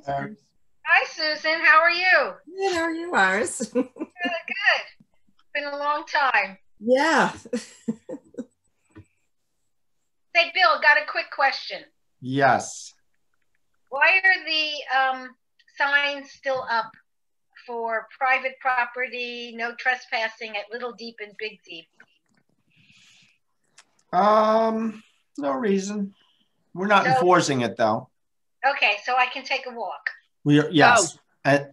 Iris. Hi, Susan. How are you? Good. How are you, Iris? Good. Been a long time. Yeah. Say, Bill, got a quick question. Yes. Why are the signs still up for private property, no trespassing at Little Deep and Big Deep? No reason. We're not enforcing it though. Okay, so I can take a walk. Yes. And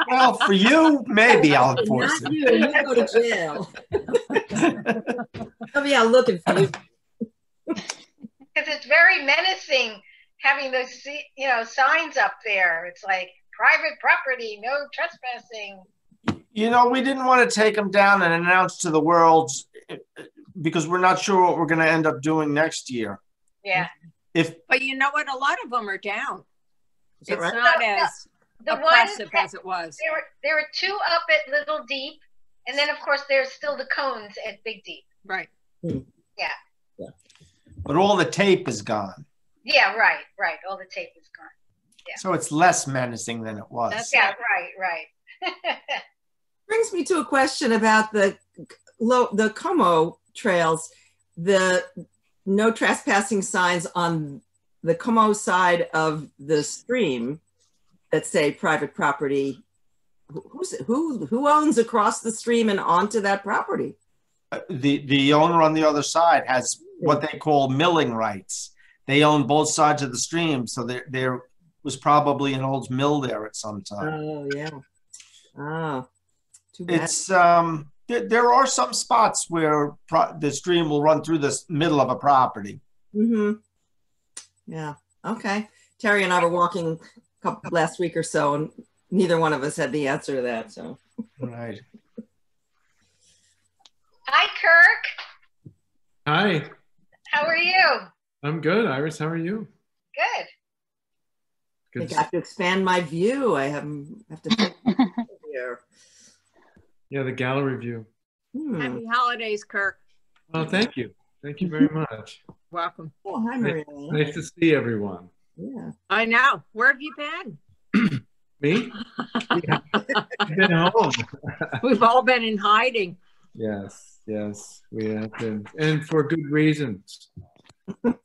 well, for you, maybe I'll enforce Not it. you go to jail. I'll be out looking for you. Because it's very menacing having those, signs up there. It's like private property, no trespassing. We didn't want to take them down and announce to the world because we're not sure what we're going to end up doing next year. Yeah. But you know what? A lot of them are down. It's right? not as oppressive as it was. There were 2 up at Little Deep, and then of course there's still the cones at Big Deep. Right. Yeah. But all the tape is gone. Yeah, right. All the tape is gone. Yeah. So it's less menacing than it was. Yeah, right. Brings me to a question about the Como trails, the no trespassing signs on the Como side of the stream that say private property. Who owns across the stream and onto that property? The owner on the other side has what they call milling rights. They own both sides of the stream, so there was probably an old mill there at some time. Oh yeah. Oh, too bad. It's there are some spots where the stream will run through the middle of a property. Mm-hmm. Yeah. Okay. Terry and I were walking last week or so, and neither one of us had the answer to that. So. Right. Hi, Kirk. Hi. How are you? I'm good. Iris, how are you? Good. I think I have to expand my view. I have to here. Yeah, the gallery view. Happy holidays, Kirk. Well, thank you. Thank you very much. Welcome. Oh, hi, Maria. Nice to see everyone. Yeah. I know. Where have you been? Me? Yeah. I've been home. We've all been in hiding. Yes, we have been. And for good reasons.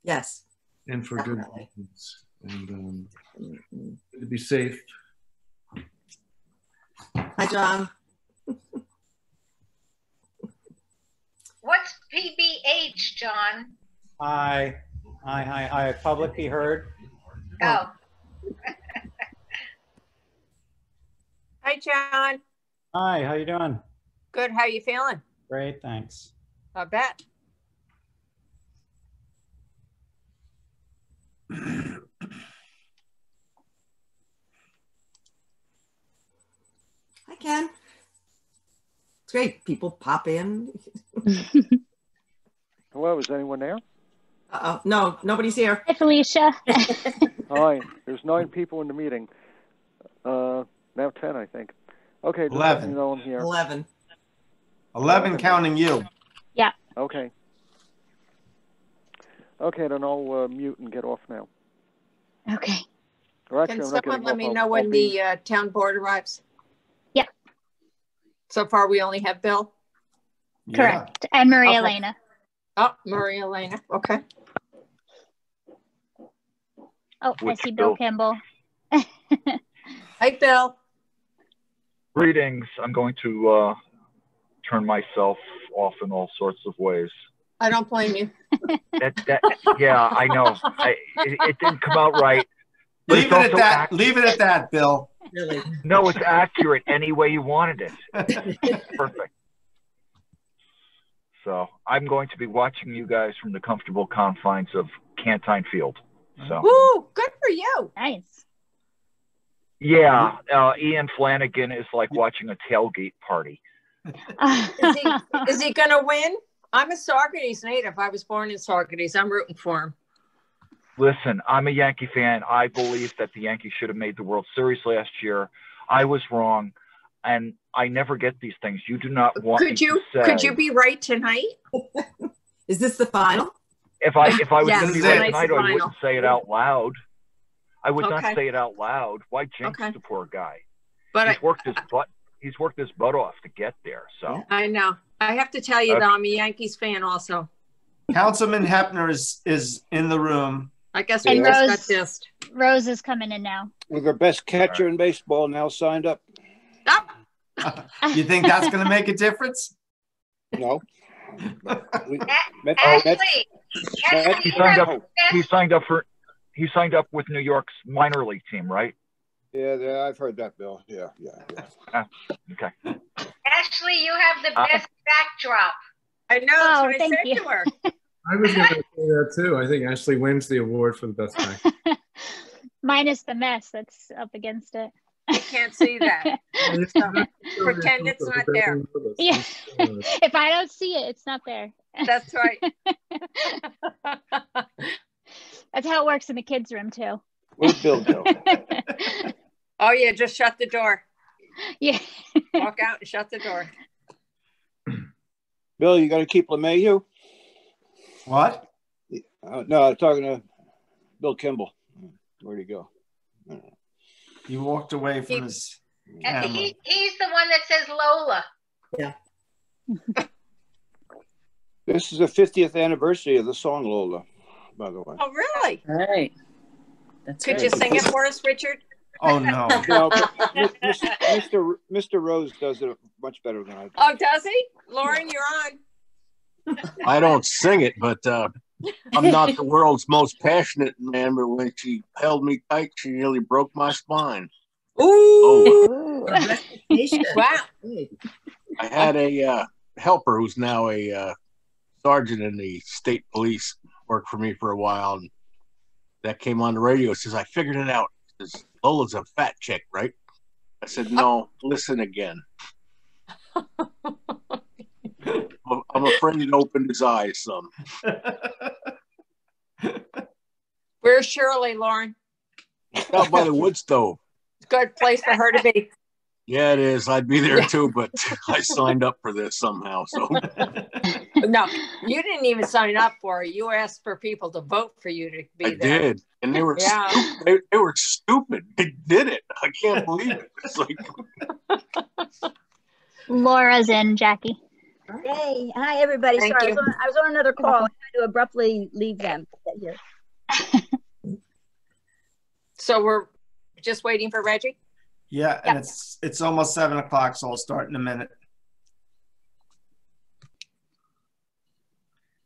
Yes. And for good reasons. And to be safe. Hi, John. What's PBH, John? Hi. Public be heard? Oh. Hi, John. Hi, how you doing? Good. How you feeling? Great, thanks. I bet. Hi, Ken. It's great. People pop in. Hello, is anyone there? Uh-oh. No, nobody's here. Hi, Felicia. Hi, there's 9 people in the meeting. Now 10, I think. Okay, just 11. let me know I'm here. 11. 11 counting you. Yeah. Okay. Okay, then I'll mute and get off now. Okay. Or actually, Can I'm not someone getting let off. me know when the town board arrives? Yeah. So far, we only have Bill. Correct. Yeah. And Maria Okay. Elena. Oh, Maria Elena. Okay. Oh, I see Bill Campbell. Hi, Bill. Greetings. I'm going to turn myself off in all sorts of ways. I don't blame you. Yeah, I know. It didn't come out right. Leave it at that. Leave it at that, Bill. Really? No, it's accurate any way you wanted it. Perfect. So I'm going to be watching you guys from the comfortable confines of Cantine Field. So. Woo! Good for you. Nice. Yeah, Ian Flanagan is like watching a tailgate party. Is he going to win? I'm a Saugerties native. I was born in Saugerties. I'm rooting for him. Listen, I'm a Yankee fan. I believe that the Yankees should have made the World Series last year. I was wrong, and I never get these things. You do not want Could you be right tonight? Is this the final? If I was Yes, going to be right tonight's tonight, the I final. wouldn't say it out loud. I would not Okay. say it out loud. Why jinx Okay. the poor guy? But He's worked his butt off to get there. So I know. I have to tell you, though, I'm a Yankees fan also. Councilman Hepner is in the room. I guess And we just got Rose, dissed. Rose is coming in now. With our best catcher in baseball now signed up. You think that's going to make a difference? No. Ashley, he you have the best. he signed up with New York's minor league team, right? Yeah, I've heard that, Bill. Yeah. Okay. Ashley, you have the best backdrop. I know. That's what I thank said you. to her. I was going to say that too. I think Ashley wins the award for the best back. Minus the mess that's up against it. I can't see that. Pretend it's not there. Yeah. If I don't see it, it's not there. That's right. That's how it works in the kids' room too. Where'd Bill go? Oh yeah, just shut the door. Yeah. Walk out and shut the door. Bill, you got to keep LeMahieu? What? No, I'm talking to Bill Kimball. Where'd he go? He walked away from his camera. He's the one that says Lola. Yeah. This is the 50th anniversary of the song Lola, by the way. Oh really? All right. That's Could right. you sing it for us, Richard? Oh no. No, but Mr. Rose does it much better than I do. Oh, does he? Lauren, you're on. I don't sing it, but I'm not the world's most passionate man, but when she held me tight, she nearly broke my spine. Ooh. Wow. I had a helper who's now a sergeant in the state police, worked for me for a while, and that came on the radio. It says, I figured it out. It says, Lola's a fat chick, right? I said, no, listen again. I'm afraid it opened his eyes some. Where's Shirley, Lauren? Out by the wood stove. Good place for her to be. Yeah, it is. I'd be there too, but I signed up for this somehow. So No, you didn't even sign up for it. You asked for people to vote for you to be there. I did, and they were stupid. They were stupid. They did it. I can't believe it. It's like Laura's in, Jackie. Hey, hi everybody. Thank Sorry, you. I was on another call. I had to abruptly leave them. Here. So we're just waiting for Reggie? Yeah, and it's almost 7 o'clock, so I'll start in a minute.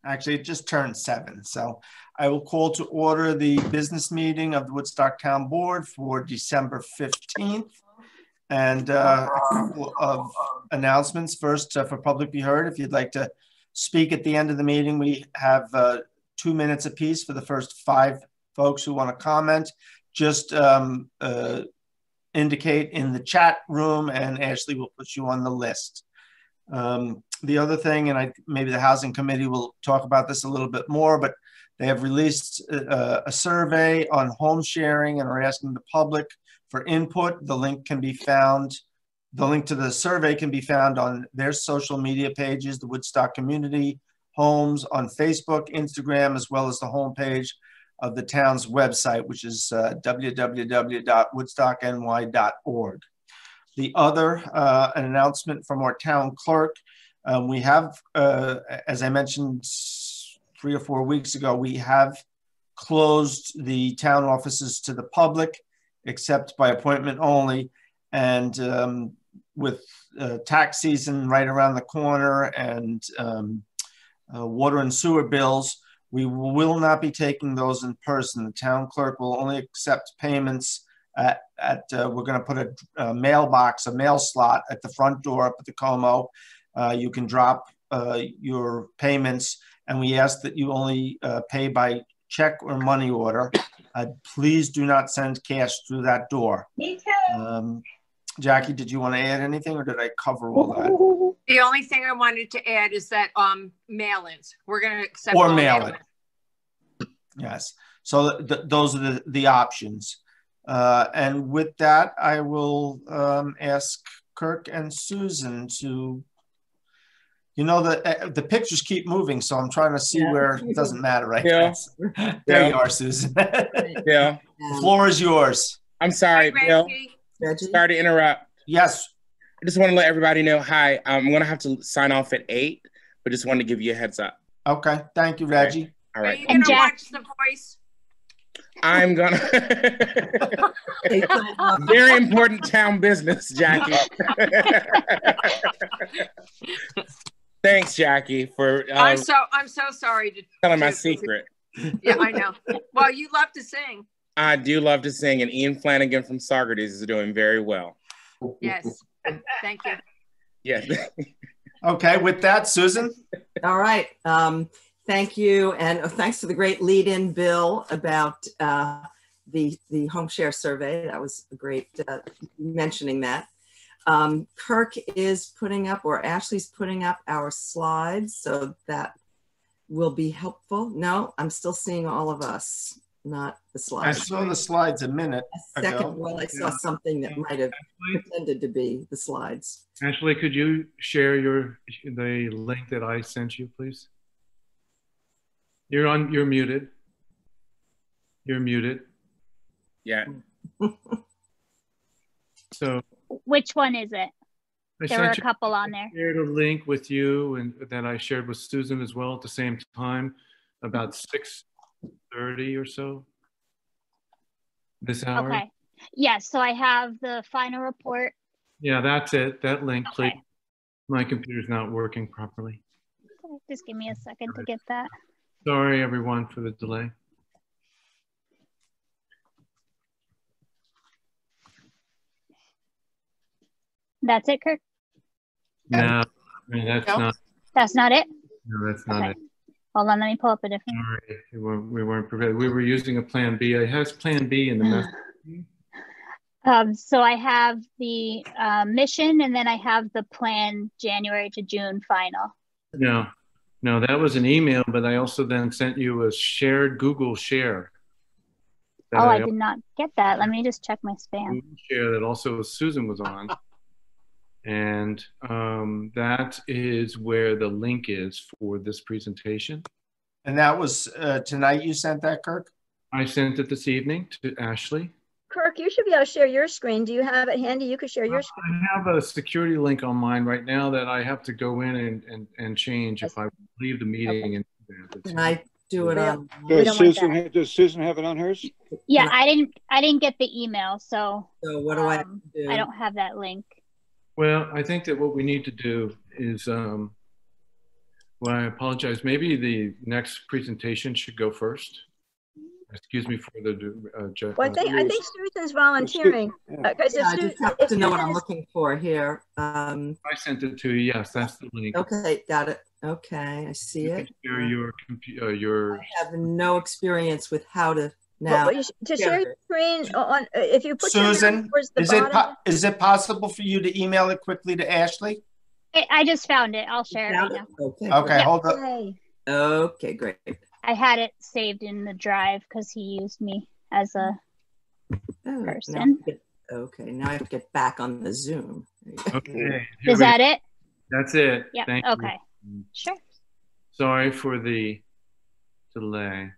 Actually, it just turned 7, so I will call to order the business meeting of the Woodstock Town Board for December 15th. And a couple of announcements. First, for public be heard, if you'd like to speak at the end of the meeting, we have 2 minutes apiece for the first 5 folks who want to comment. Just indicate in the chat room and Ashley will put you on the list. The other thing, and maybe the Housing Committee will talk about this a little bit more, but they have released a survey on home sharing and are asking the public for input. The link can be found, the link to the survey can be found on their social media pages, the Woodstock Community Homes on Facebook, Instagram, as well as the homepage of the town's website, which is www.woodstockny.org. The other, an announcement from our town clerk. We have, as I mentioned 3 or 4 weeks ago, we have closed the town offices to the public, except by appointment only. And with tax season right around the corner and water and sewer bills, we will not be taking those in person. The town clerk will only accept payments we're going to put a mailbox, a mail slot at the front door up at the Como. You can drop your payments, and we ask that you only pay by check or money order. Please do not send cash through that door. Me too. Jackie, did you want to add anything, or did I cover all that? The only thing I wanted to add is that mail-ins. We're going to accept Or all mail mail-ins. it. Yes. So those are the options. And with that, I will ask Kirk and Susan to You know, the pictures keep moving, so I'm trying to see where it doesn't matter, right? Yeah. There you are, Susan. Yeah. The floor is yours. I'm sorry, Bill. Sorry to interrupt. Yes. I just want to let everybody know, hi, I'm going to have to sign off at 8, but just wanted to give you a heads up. Okay. Thank you, Reggie. All right. Are you going to watch The Voice? I'm going to. Very important town business, Jackie. Thanks, Jackie, for I'm so sorry to telling my secret. Yeah, I know. Well, you love to sing. I do love to sing, and Ian Flanagan from Saugerties is doing very well. Yes. Thank you. Yes. Okay, with that, Susan. All right. Thank you. And thanks for the great lead-in, Bill, about the home share survey. That was great mentioning that. Kirk is putting up, or Ashley's putting up our slides, so that will be helpful. No, I'm still seeing all of us, not the slides. I saw the slides a minute ago. Well, I saw something that might have pretended to be the slides. Ashley, could you share the link that I sent you, please? You're muted. You're muted. Yeah. So Which one is it? I There were a sent couple on there. shared a link with you, and that I shared with Susan as well at the same time, about 6:30 or so this hour. Okay. Yes, so I have the final report. Yeah, that's it. That link, please. My computer's not working properly. Okay, just give me a second to get that. Sorry, everyone, for the delay. That's it, Kirk? No, that's not. That's not it? No, that's not it. Hold on, let me pull up a different. Sorry, we weren't prepared. We were using a plan B. It has plan B in the message. So I have the mission, and then I have the plan January to June final. No, that was an email, but I also then sent you a shared Google Share. Oh, I did not get that. Let me just check my spam. Google Share that also Susan was on. And that is where the link is for this presentation. And that was tonight you sent that, Kirk? I sent it this evening to Ashley. Kirk, you should be able to share your screen. Do you have it handy? You could share your screen. I have a security link on mine right now that I have to go in and change if I leave the meeting. Okay. Can I do it on? Does Susan have it on hers? Yeah, I didn't get the email, so what do I have to do? I don't have that link. Well, I think that what we need to do is, well, I apologize. Maybe the next presentation should go first. Excuse me for the. Well, I think Susan's volunteering. I just have to know what I'm looking for here. I sent it to you. Yes, that's the link. Okay, got it. Okay, I see it. Share your computer. I have no experience with how to now. To share your screen on, if you put Susan, your towards the bottom. Is it possible for you to email it quickly to Ashley? I just found it. I'll share it right now. Okay, Yeah. hold up. Okay, great. I had it saved in the drive because he used me as a person. Now I have to get back on the Zoom. Okay. Is that it? That's it. Yeah. Thank Okay. you. Sure. Sorry for the delay.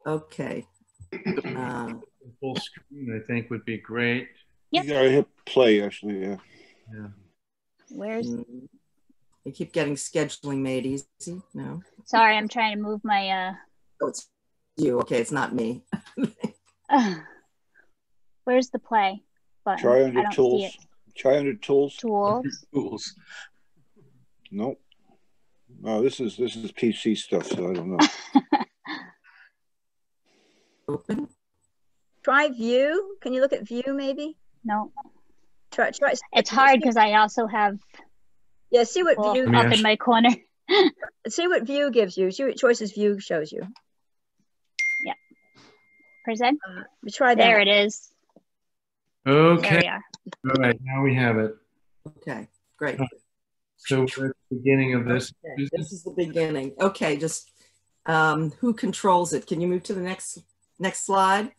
Okay. Full screen, I think, would be great. Yep. You gotta hit play, actually. Yeah. Where's? I keep getting scheduling made easy. No. Sorry, I'm trying to move my. Oh, it's you. Okay, it's not me. Where's the play button? Try under I don't tools. see it. Try under tools. Tools. Nope. Oh, this is PC stuff, so I don't know. Open. Try view. Can you look at view maybe? No. Try. It's hard because I also have. Yeah, see what view up in my corner. See what view gives you. See what choices view shows you. Yeah. Present. Try that. There it is. Okay. There we are. All right, now we have it. Okay, great. So we're at the beginning of this. Okay, this is the beginning. Okay, just who controls it? Can you move to the next slide?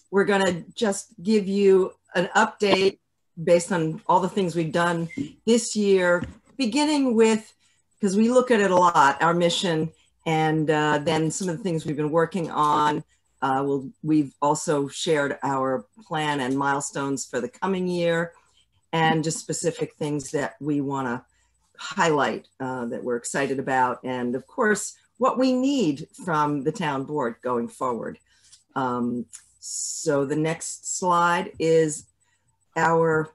We're going to just give you an update based on all the things we've done this year, beginning with because we look at it a lot, our mission, and then some of the things we've been working on. We've also shared our plan and milestones for the coming year, and just specific things that we want to highlight that we're excited about. And of course, what we need from the town board going forward. So the next slide is our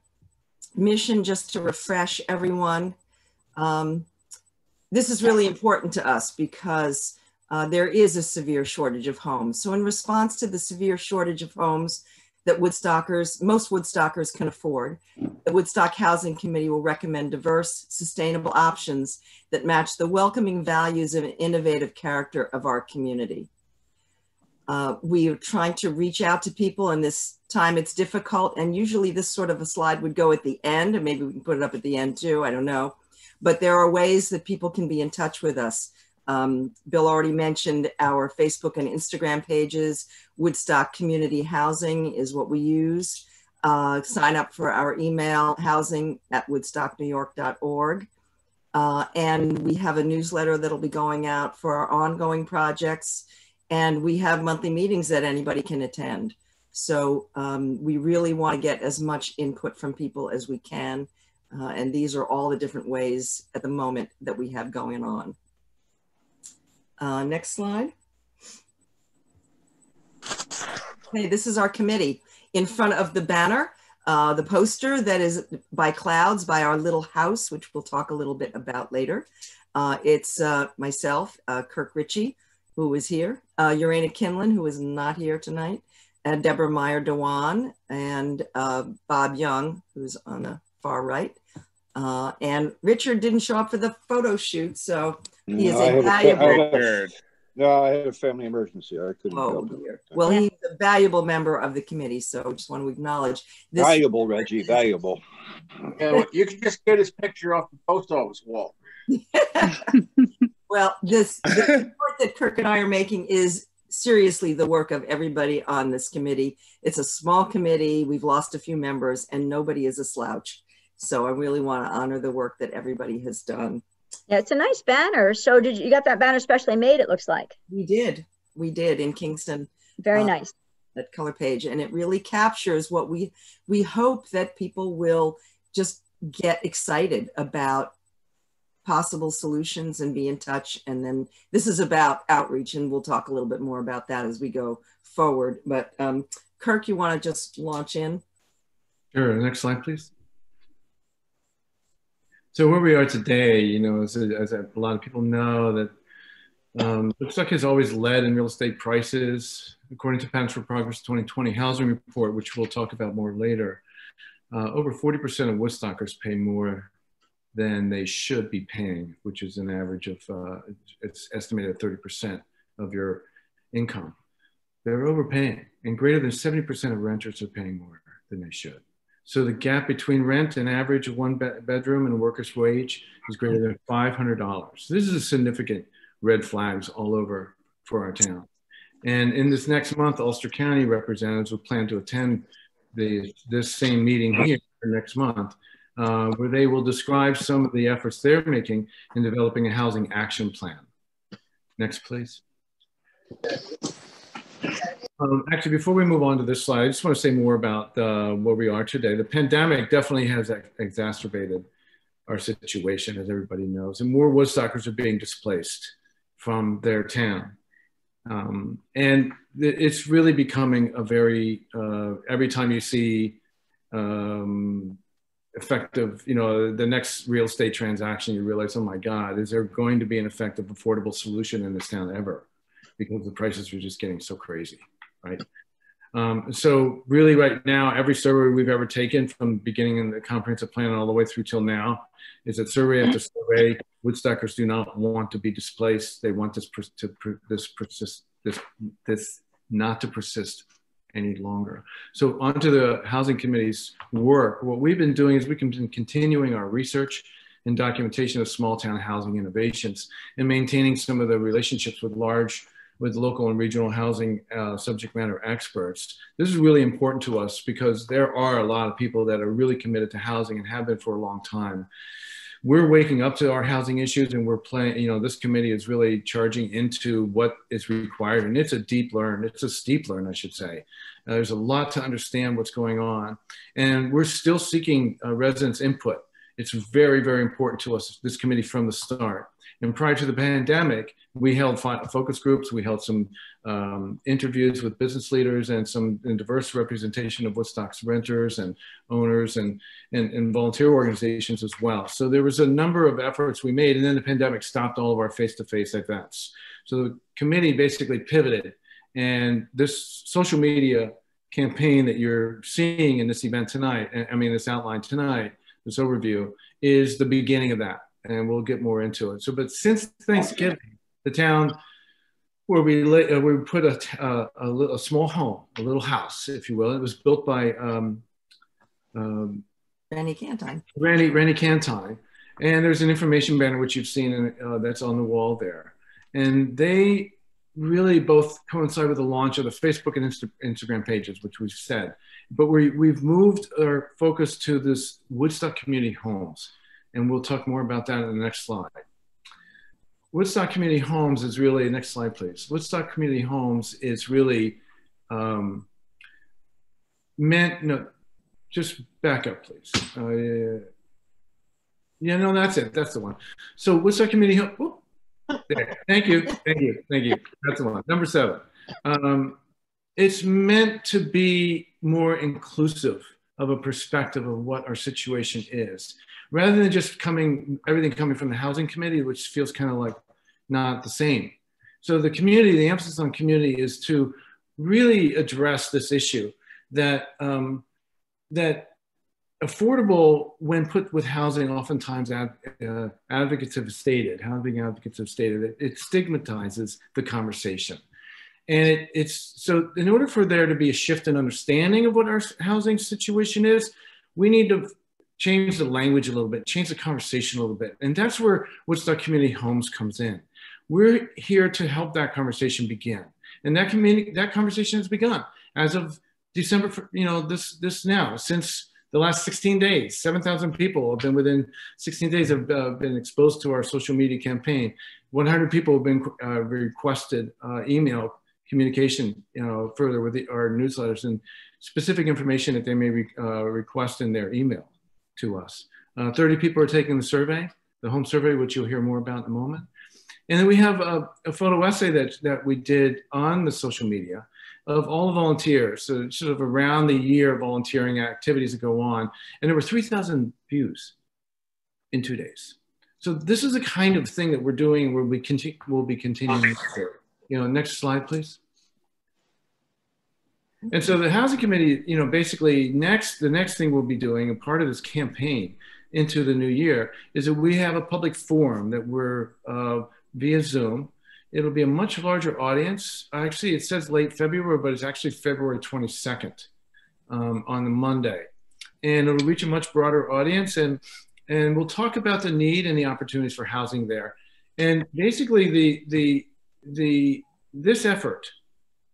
mission, just to refresh everyone. This is really important to us because there is a severe shortage of homes. So in response to the severe shortage of homes that most Woodstockers can afford, the Woodstock Housing Committee will recommend diverse, sustainable options that match the welcoming values and innovative character of our community. We are trying to reach out to people, and this time it's difficult, and usually this sort of a slide would go at the end, and maybe we can put it up at the end too, I don't know. But there are ways that people can be in touch with us. Bill already mentioned our Facebook and Instagram pages. Woodstock Community Housing is what we use. Sign up for our email, housing@woodstocknewyork.org. And we have a newsletter that'll be going out for our ongoing projects. And we have monthly meetings that anybody can attend. So we really want to get as much input from people as we can. And these are all the different ways at the moment that we have going on. Next slide. Okay, this is our committee. In front of the banner, the poster that is by clouds by our little house, which we'll talk a little bit about later. It's myself, Kirk Ritchie, who is here, Urena Kinlan, who is not here tonight, and Deborah Meyer-Dewan, and Bob Young, who's on the far right. And Richard didn't show up for the photo shoot, so he is a valuable... No, I had a family emergency. I couldn't help it. Well, he's a valuable member of the committee, so just want to acknowledge this. Valuable, Reggie, valuable. Yeah, you can just get his picture off the post office wall. Well, the report that Kirk and I are making is seriously the work of everybody on this committee. It's a small committee. We've lost a few members, and nobody is a slouch. So I really want to honor the work that everybody has done. Yeah, it's a nice banner. So you got that banner specially made, it looks like? We did in Kingston. Very nice. That color page. And it really captures what we hope that people will just get excited about possible solutions and be in touch. And then this is about outreach, and we'll talk a little bit more about that as we go forward. But Kirk, you want to just launch in? Sure, next slide, please. So where we are today, you know, as a lot of people know, that Woodstock has always led in real estate prices. According to Patents for Progress 2020 housing report, which we'll talk about more later, over 40% of Woodstockers pay more than they should be paying, which is an average of, it's estimated at 30% of your income. They're overpaying, and greater than 70% of renters are paying more than they should. So the gap between rent and average of one bedroom and a worker's wage is greater than $500. This is a significant red flags all over for our town. And in this next month, Ulster County representatives will plan to attend this same meeting here next month, where they will describe some of the efforts they're making in developing a housing action plan. Next, please. Actually, before we move on to this slide, I just want to say more about where we are today. The pandemic definitely has exacerbated our situation, as everybody knows, and more Woodstockers are being displaced from their town. And it's really becoming a very, every time you see effective, you know, the next real estate transaction, you realize, oh my God, is there going to be an effective, affordable solution in this town ever? Because the prices are just getting so crazy. Right. So really right now, every survey we've ever taken from the beginning in the comprehensive plan all the way through till now is that survey after survey, Woodstockers do not want to be displaced. They want this not to persist any longer. So onto the Housing Committee's work. What we've been doing is we've been continuing our research and documentation of small town housing innovations and maintaining some of the relationships with local and regional housing subject matter experts. This is really important to us because there are a lot of people that are really committed to housing and have been for a long time. we're waking up to our housing issues, and we're playing, you know, this committee is really charging into what is required. And it's a deep learn, it's a steep learn, I should say. There's a lot to understand what's going on. And we're still seeking residents' input. It's very, very important to us, this committee, from the start. And prior to the pandemic, we held focus groups. We held some interviews with business leaders and some diverse representation of Woodstock's renters and owners and volunteer organizations as well. So there was a number of efforts we made, and then the pandemic stopped all of our face-to-face events. So the committee basically pivoted, and this social media campaign that you're seeing in this event tonight, this outline tonight, this overview, is the beginning of that. And we'll get more into it. So, but since Thanksgiving, the town where we put a small home, a little house, if you will. It was built by Randy Cantine. Randy Cantine, and there's an information banner which you've seen that's on the wall there. And they really both coincide with the launch of the Facebook and Instagram pages, which we've said. But we've moved our focus to this Woodstock Community Homes. And we'll talk more about that in the next slide. Woodstock Community Homes is really, next slide please. Woodstock Community Homes is really just back up please. Yeah, no, that's it, that's the one. So Woodstock Community Home, there. Thank you. That's the one, number 7. It's meant to be more inclusive of a perspective of what our situation is, rather than just everything coming from the housing committee, which feels kind of like not the same. So the community, the emphasis on community is to really address this issue that that affordable, when put with housing, oftentimes advocates have stated, it stigmatizes the conversation. And so in order for there to be a shift in understanding of what our housing situation is, we need to change the language a little bit, change the conversation a little bit. And that's where Woodstock Community Homes comes in. We're here to help that conversation begin. And that conversation has begun as of December, since the last 16 days. 7,000 people have been within 16 days have been exposed to our social media campaign. 100 people have been requested email communication, further with our newsletters and specific information that they may request in their email to us. 30 people are taking the survey, the home survey, which you'll hear more about in a moment. And then we have a photo essay that we did on the social media of all the volunteers, so sort of around the year of volunteering activities that go on. And there were 3,000 views in 2 days. So this is the kind of thing that we're doing where we'll be continuing. Next slide, please. And so the housing committee, basically the next thing we'll be doing, a part of this campaign into the new year, is that we have a public forum that we're via Zoom. It'll be a much larger audience. Actually, it says late February, but it's actually February 22nd on the Monday. And it'll reach a much broader audience, and we'll talk about the need and the opportunities for housing there. And basically this effort,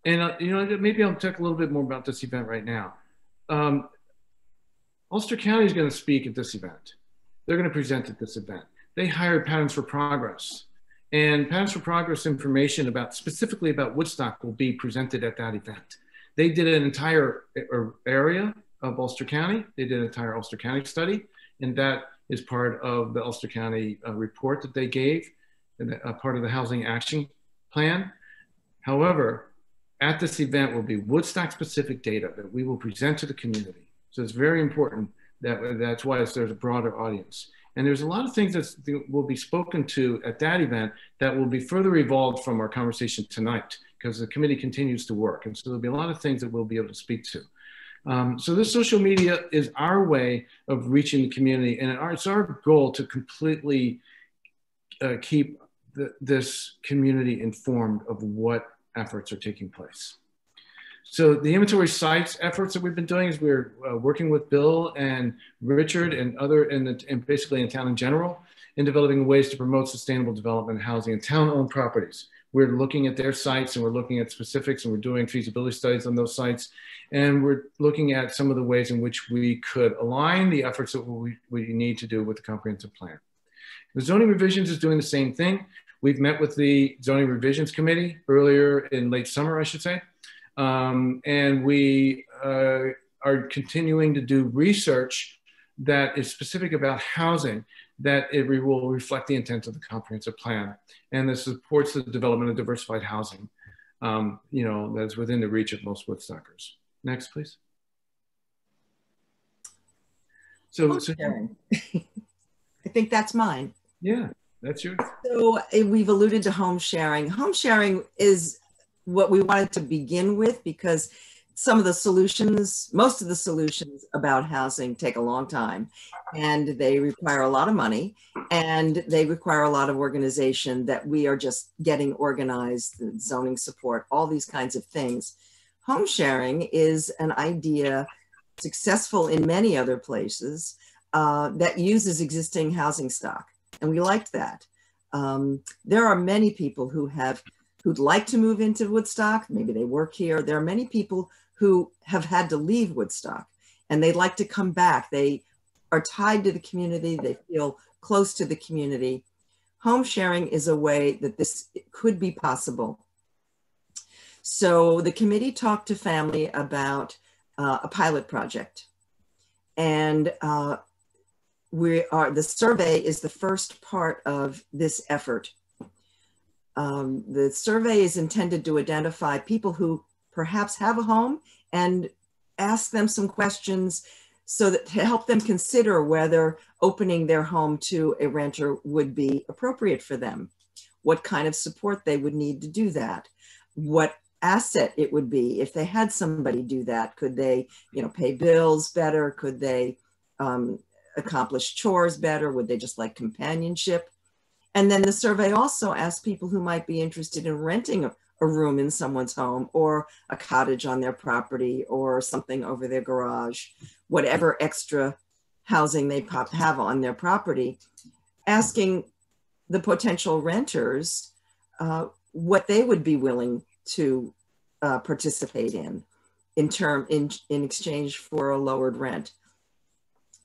and maybe I'll talk a little bit more about this event right now. Ulster County is going to speak at this event. They're going to present at this event. They hired Patterns for Progress. And Patterns for Progress information specifically about Woodstock will be presented at that event. They did an entire area of Ulster County. They did an entire Ulster County study, and that is part of the Ulster County report that they gave, and part of the Housing Action Plan. However, at this event will be Woodstock-specific data that we will present to the community. So it's very important that's why there's a broader audience. And there's a lot of things that will be spoken to at that event that will be further evolved from our conversation tonight, because the committee continues to work. And so there'll be a lot of things that we'll be able to speak to. So this social media is our way of reaching the community, and it's our goal to completely keep this community informed of what efforts are taking place. So the inventory sites efforts that we've been doing is we're working with Bill and Richard and and basically in town in general in developing ways to promote sustainable development and housing in town-owned properties. We're looking at their sites and we're looking at specifics, and we're doing feasibility studies on those sites. And we're looking at some of the ways in which we could align the efforts that we need to do with the comprehensive plan. The zoning revisions is doing the same thing. We've met with the zoning revisions committee earlier in late summer, I should say. And we are continuing to do research that is specific about housing, that it will reflect the intent of the comprehensive plan. And this supports the development of diversified housing, you know, that's within the reach of most Woodstockers. Next, please. So I think that's mine. Yeah, that's yours. So we've alluded to home sharing. Home sharing is what we wanted to begin with because some of the solutions, most of the solutions about housing take a long time and they require a lot of money and they require a lot of organization that we are just getting organized, zoning support, all these kinds of things. Home sharing is an idea successful in many other places that uses existing housing stock. And we liked that. There are many people who'd like to move into Woodstock. Maybe they work here. There are many people who have had to leave Woodstock and they'd like to come back. They are tied to the community. They feel close to the community. Home sharing is a way that this could be possible. So the committee talked to family about a pilot project. And the survey is the first part of this effort. The survey is intended to identify people who perhaps have a home and ask them some questions so that to help them consider whether opening their home to a renter would be appropriate for them, what kind of support they would need to do that, what asset it would be if they had somebody do that. Could they, you know, pay bills better? Could they accomplish chores better? Would they just like companionship? And then the survey also asked people who might be interested in renting a room in someone's home or a cottage on their property or something over their garage, whatever extra housing they have on their property, asking the potential renters what they would be willing to participate in exchange for a lowered rent.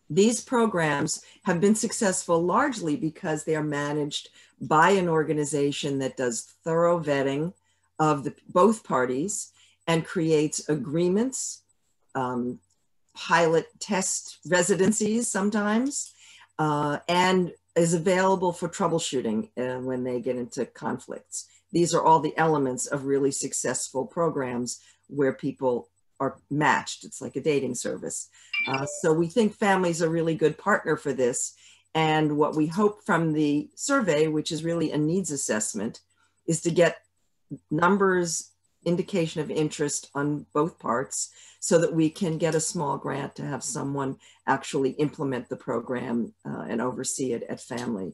These programs have been successful largely because they are managed by an organization that does thorough vetting of both parties and creates agreements, pilot test residencies sometimes, and is available for troubleshooting when they get into conflicts. These are all the elements of really successful programs where people are matched. It's like a dating service. So we think family's a really good partner for this. And what we hope from the survey, which is really a needs assessment, is to get numbers, indication of interest on both parts so that we can get a small grant to have someone actually implement the program and oversee it at family.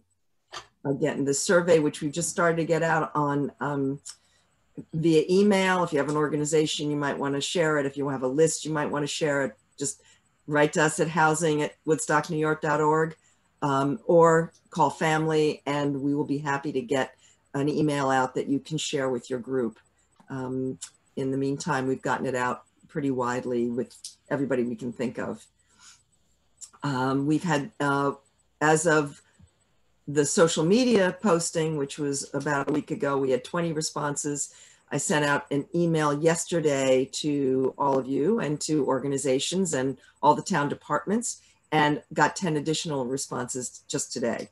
Again, the survey, which we just started to get out on via email. If you have an organization, you might want to share it. If you have a list, you might want to share it. Just write to us at housing@woodstocknewyork.org or call family and we will be happy to get an email out that you can share with your group. In the meantime, we've gotten it out pretty widely with everybody we can think of. We've had, as of the social media posting, which was about a week ago, we had 20 responses. I sent out an email yesterday to all of you and to organizations and all the town departments and got 10 additional responses just today.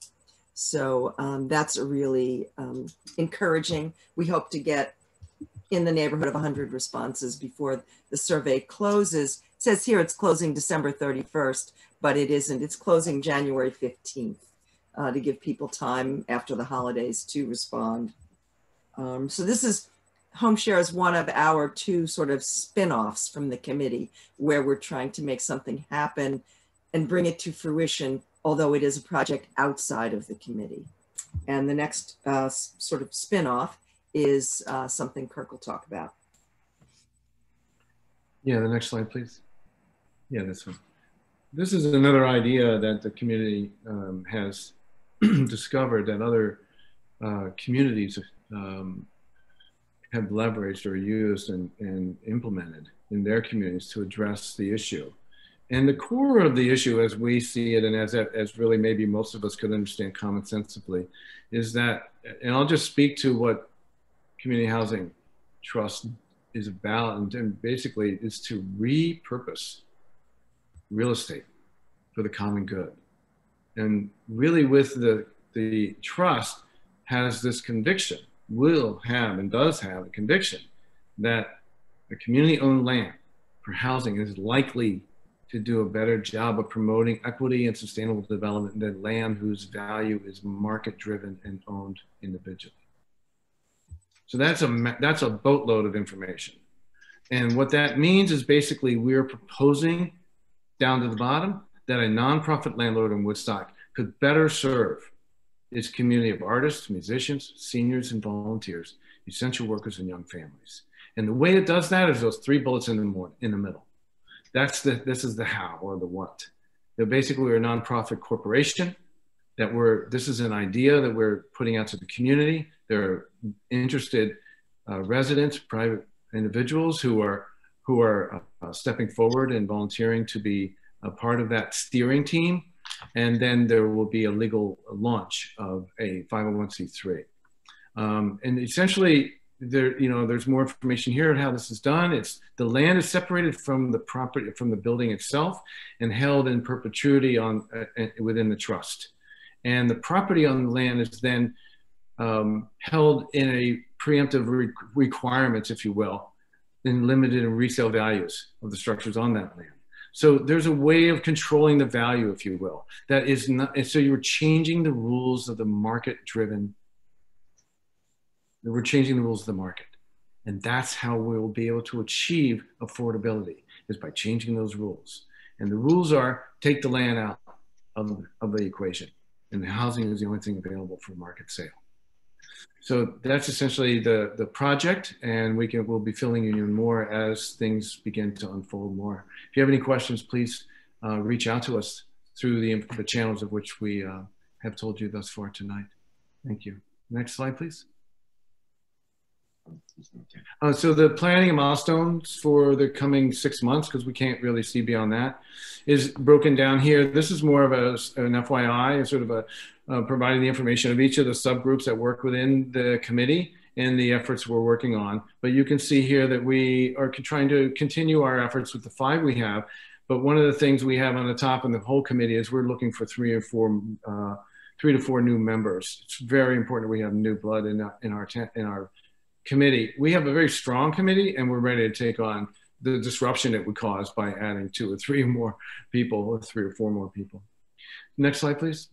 So that's really encouraging. We hope to get in the neighborhood of 100 responses before the survey closes. It says here it's closing December 31st, but it isn't. It's closing January 15th. To give people time after the holidays to respond. So this is, Home Share is one of our two sort of spin-offs from the committee where we're trying to make something happen and bring it to fruition, although it is a project outside of the committee. And the next sort of spin-off is something Kirk will talk about. Yeah, the next slide, please. Yeah, this one. This is another idea that the community has discovered that other communities have leveraged or used and implemented in their communities to address the issue. And the core of the issue as we see it, and as really maybe most of us could understand common sensibly, is that, and I'll just speak to what community housing trust is about, and basically is to repurpose real estate for the common good. And really with the trust has this conviction, will have and does have a conviction that the community-owned land for housing is likely to do a better job of promoting equity and sustainable development than land whose value is market-driven and owned individually. So that's a boatload of information. And what that means is basically we're proposing down to the bottom that a nonprofit landlord in Woodstock could better serve its community of artists, musicians, seniors, and volunteers, essential workers, and young families. And the way it does that is those 3 bullets in the middle. This is the how or the what. That basically we're a nonprofit corporation, this is an idea that we're putting out to the community. There are interested residents, private individuals who are stepping forward and volunteering to be a part of that steering team. And then there will be a legal launch of a 501c3. And essentially, there's more information here on how this is done. The land is separated from the property, from the building itself, and held in perpetuity within the trust. And the property on the land is then held in a preemptive requirements, if you will, in limited and resale values of the structures on that land. So there's a way of controlling the value, if you will, that is not, and so you're changing the rules of the market-driven. We're changing the rules of the market. And that's how we'll be able to achieve affordability, is by changing those rules. And the rules are, take the land out of the equation. And the housing is the only thing available for market sale. So that's essentially the project, and we'll be filling you in more as things begin to unfold more. If you have any questions, please reach out to us through the channels of which we have told you thus far tonight. Thank you. Next slide, please. So the planning and milestones for the coming 6 months, because we can't really see beyond that, is broken down here. This is more of an FYI, sort of providing the information of each of the subgroups that work within the committee and the efforts we're working on. But you can see here that we are trying to continue our efforts with the 5 we have. But one of the things we have on the top in the whole committee is we're looking for 3 to 4 new members. It's very important that we have new blood in our committee. We have a very strong committee, and we're ready to take on the disruption it would cause by adding 2 or 3 more people, or 3 or 4 more people. Next slide, please.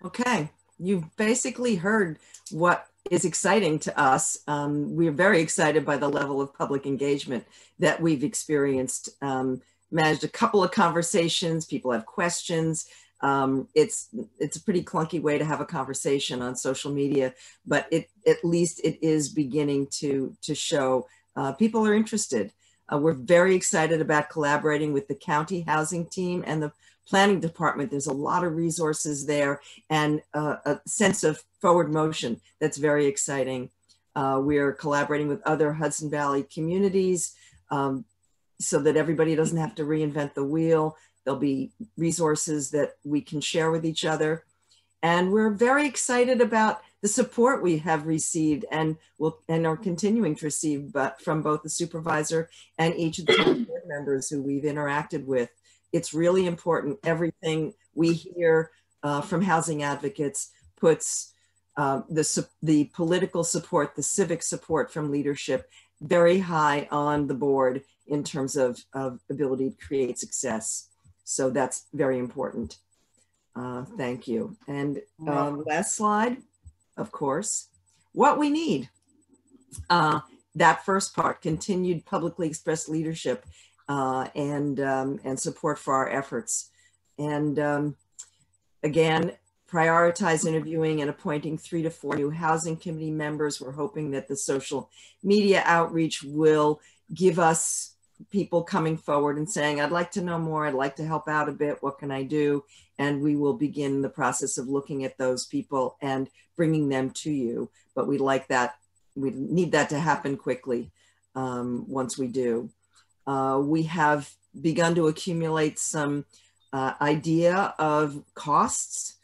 Okay, you've basically heard what is exciting to us. We're very excited by the level of public engagement that we've experienced. Managed a couple of conversations, people have questions. It's a pretty clunky way to have a conversation on social media, but at least it is beginning to show people are interested. We're very excited about collaborating with the county housing team and the planning department. There's a lot of resources there and a sense of forward motion that's very exciting. We're collaborating with other Hudson Valley communities so that everybody doesn't have to reinvent the wheel. There'll be resources that we can share with each other. And we're very excited about the support we have received and are continuing to receive, but from both the supervisor and each of the board members who we've interacted with. It's really important. Everything we hear from housing advocates puts the political support, the civic support from leadership very high on the board in terms of ability to create success. So that's very important. Thank you. And last slide, of course, what we need. That first part, continued publicly expressed leadership and support for our efforts. And again, prioritize interviewing and appointing 3 to 4 new housing committee members. We're hoping that the social media outreach will give us people coming forward and saying, I'd like to know more, I'd like to help out a bit, what can I do? And we will begin the process of looking at those people and bringing them to you. But we like that, we need that to happen quickly once we do. We have begun to accumulate some idea of costs,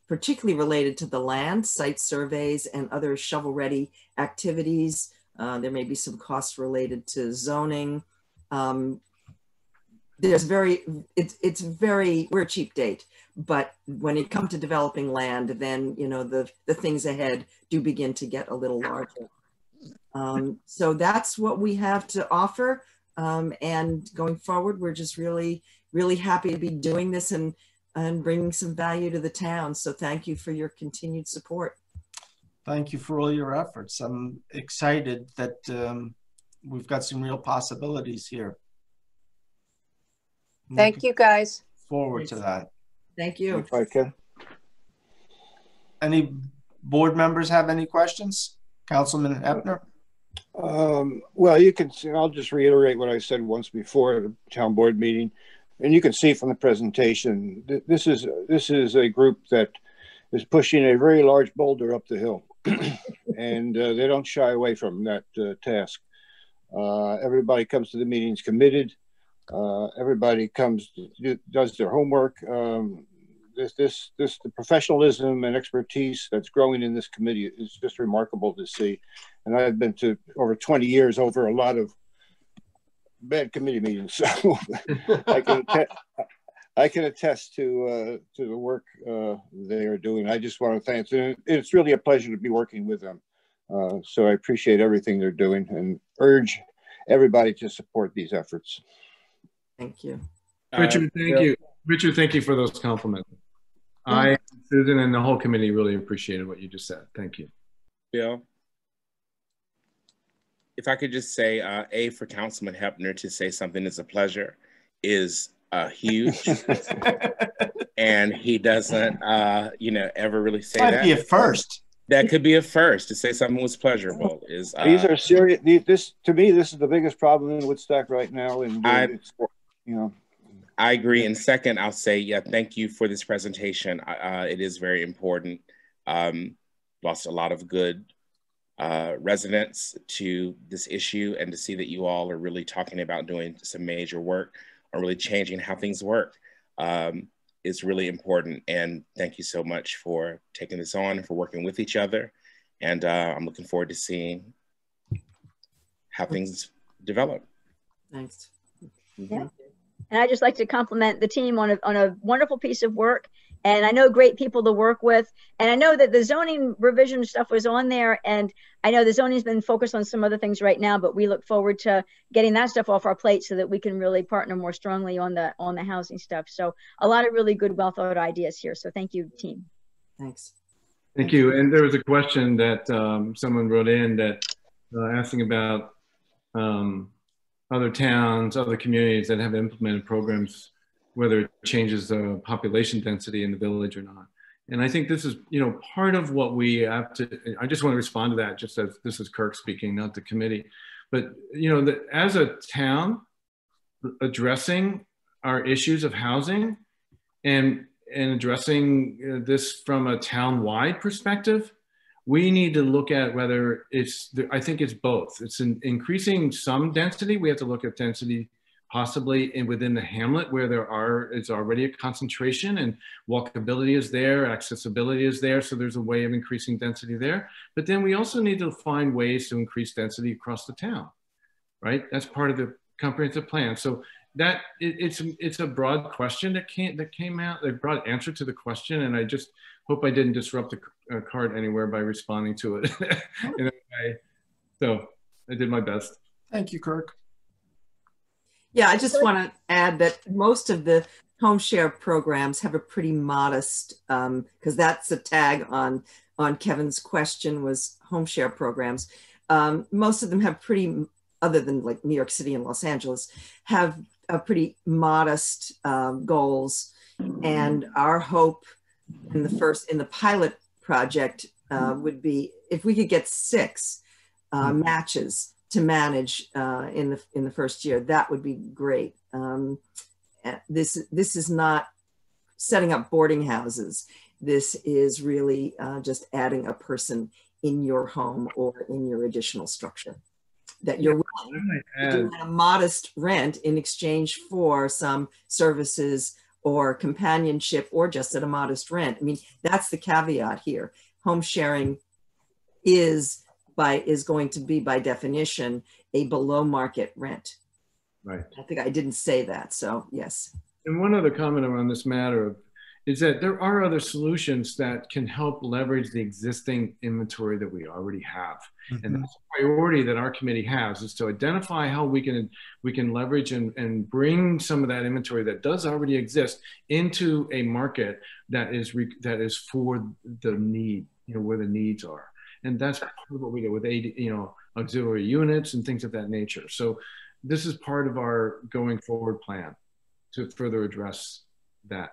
particularly related to the land, site surveys, and other shovel-ready activities. There may be some costs related to zoning. We're a cheap date, but when it comes to developing land, then, you know, the things ahead do begin to get a little larger. So that's what we have to offer. And going forward, we're just really, really happy to be doing this and bringing some value to the town. So thank you for your continued support. Thank you for all your efforts. I'm excited that we've got some real possibilities here. Thank you, guys. Forward to that. Thank you. If I can. Any board members have any questions? Councilman Ebner? Well, you can see, I'll just reiterate what I said once before at the town board meeting. And you can see from the presentation, this is a group that is pushing a very large boulder up the hill. And they don't shy away from that task. Everybody comes to the meetings committed. Everybody comes, does their homework. The professionalism and expertise that's growing in this committee is just remarkable to see. And I've been to over 20 years over a lot of bad committee meetings, so I can attest to the work they are doing. I just want to thank them. It's really a pleasure to be working with them. So I appreciate everything they're doing and urge everybody to support these efforts. Thank you. Richard, thank you. Richard, thank you for those compliments. I, Susan, and the whole committee really appreciated what you just said. Thank you. Bill, if I could just say, A, for Councilman Hepner to say something is a pleasure is huge. And he doesn't, you know, ever really say that. Might be a first. That could be a first, to say something was pleasurable. Is these are serious. This, to me, this is the biggest problem in Woodstock right now. And you know, I agree. And second, I'll say, yeah, thank you for this presentation. It is very important. Lost a lot of good residents to this issue, and to see that you all are really talking about doing some major work on really changing how things work is really important. And thank you so much for taking this on and for working with each other. And I'm looking forward to seeing how things develop. Thanks. Yeah. And I'd just like to compliment the team on a wonderful piece of work. And I know great people to work with. And I know that the zoning revision stuff was on there. And I know the zoning's been focused on some other things right now, but we look forward to getting that stuff off our plate so that we can really partner more strongly on the housing stuff. So a lot of really good, well thought ideas here. So thank you, team. Thanks. Thank you. And there was a question that someone wrote in that asking about other towns, other communities that have implemented programs, whether it changes the population density in the village or not. And I think this is, you know, part of what we have to, I just want to respond to that, just as this is Kirk speaking, not the committee. But, you know, that as a town, addressing our issues of housing and addressing this from a town-wide perspective, we need to look at whether it's, I think it's both. It's increasing some density. We have to look at density possibly within the hamlet where it's already a concentration and walkability is there, accessibility is there. So there's a way of increasing density there. But then we also need to find ways to increase density across the town, right? That's part of the comprehensive plan. So that it's a broad question that came out, a broad answer to the question. And I just hope I didn't disrupt the cart anywhere by responding to it in a way. So I did my best. Thank you, Kirk. Yeah, I just want to add that most of the home share programs have a pretty modest, because that's a tag on Kevin's question was home share programs. Most of them have pretty, other than like New York City and Los Angeles, have a pretty modest goals. And our hope in the pilot project would be if we could get 6 matches to manage in the first year, that would be great. This is not setting up boarding houses. This is really just adding a person in your home or in your additional structure. that you're willing to do a modest rent in exchange for some services or companionship, or just at a modest rent. I mean, that's the caveat here. Home sharing is going to be by definition a below market rent. Right. I think I didn't say that, so yes. And one other comment around this matter is that there are other solutions that can help leverage the existing inventory that we already have. Mm-hmm. And that's a priority that our committee has, is to identify how we can leverage and bring some of that inventory that does already exist into a market that is for the need, where the needs are. And that's part of what we do with auxiliary units and things of that nature. So this is part of our going forward plan to further address that.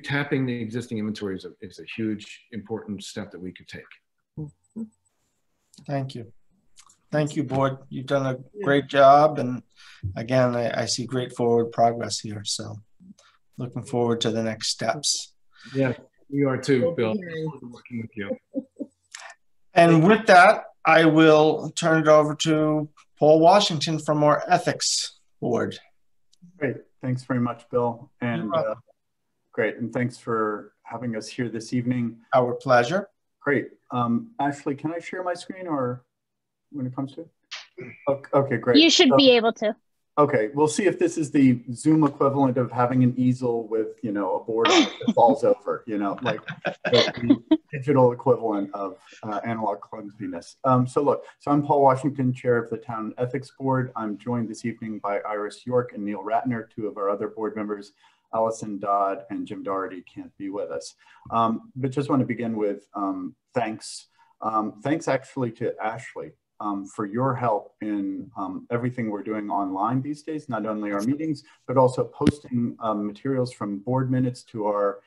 Tapping the existing inventory is a huge, important step that we could take. Thank you. Thank you, board. You've done a great job. And again, I see great forward progress here. So looking forward to the next steps. Yeah, we are too, Bill. Working with you. And with that, I will turn it over to Paul Washington from our ethics board. Great. Thanks very much, Bill. And great. And thanks for having us here this evening. Our pleasure. Great. Ashley, can I share my screen or when it comes to it? Okay, great. You should be able to. Okay, we'll see if this is the Zoom equivalent of having an easel with, a board on it that falls over, like the digital equivalent of analog clumsiness. So I'm Paul Washington, chair of the Town Ethics Board. I'm joined this evening by Iris York and Neil Ratner, two of our other board members. Allison Dodd and Jim Doherty can't be with us. But just want to begin with thanks. Thanks actually to Ashley for your help in everything we're doing online these days, not only our meetings, but also posting materials from board minutes to our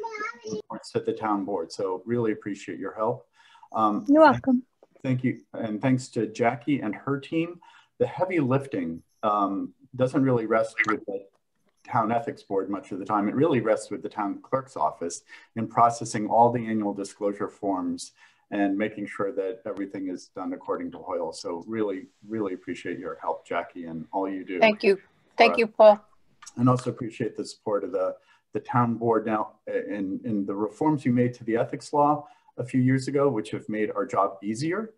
reports at the town board. So really appreciate your help. You're welcome. Thank you. And thanks to Jackie and her team. The heavy lifting doesn't really rest with the Town Ethics Board much of the time. It really rests with the town clerk's office in processing all the annual disclosure forms and making sure that everything is done according to Hoyle. So really, really appreciate your help, Jackie, and all you do. Thank you. Thank you, Paul. And also appreciate the support of the town board now in the reforms you made to the ethics law a few years ago, which have made our job easier.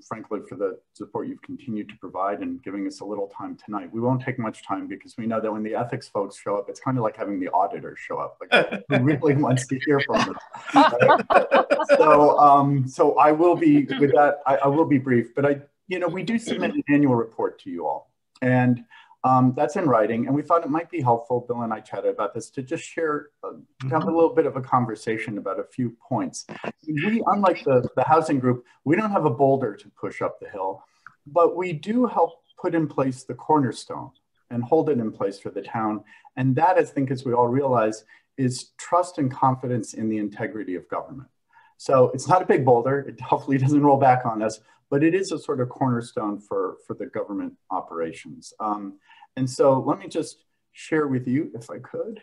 Frankly, for the support you've continued to provide and giving us a little time tonight. We won't take much time because we know that when the ethics folks show up, it's kind of like having the auditors show up. Like, who really wants to hear from us? Right? So I will be, with that, I will be brief, but we do submit an annual report to you all. And that's in writing, and we thought it might be helpful, Bill and I chatted about this, to just share, to have a little bit of a conversation about a few points. We, unlike the housing group, we don't have a boulder to push up the hill, but we do help put in place the cornerstone and hold it in place for the town. And that, I think, as we all realize, is trust and confidence in the integrity of government. So it's not a big boulder, it hopefully doesn't roll back on us, but it is a sort of cornerstone for the government operations. And so let me just share with you, if I could.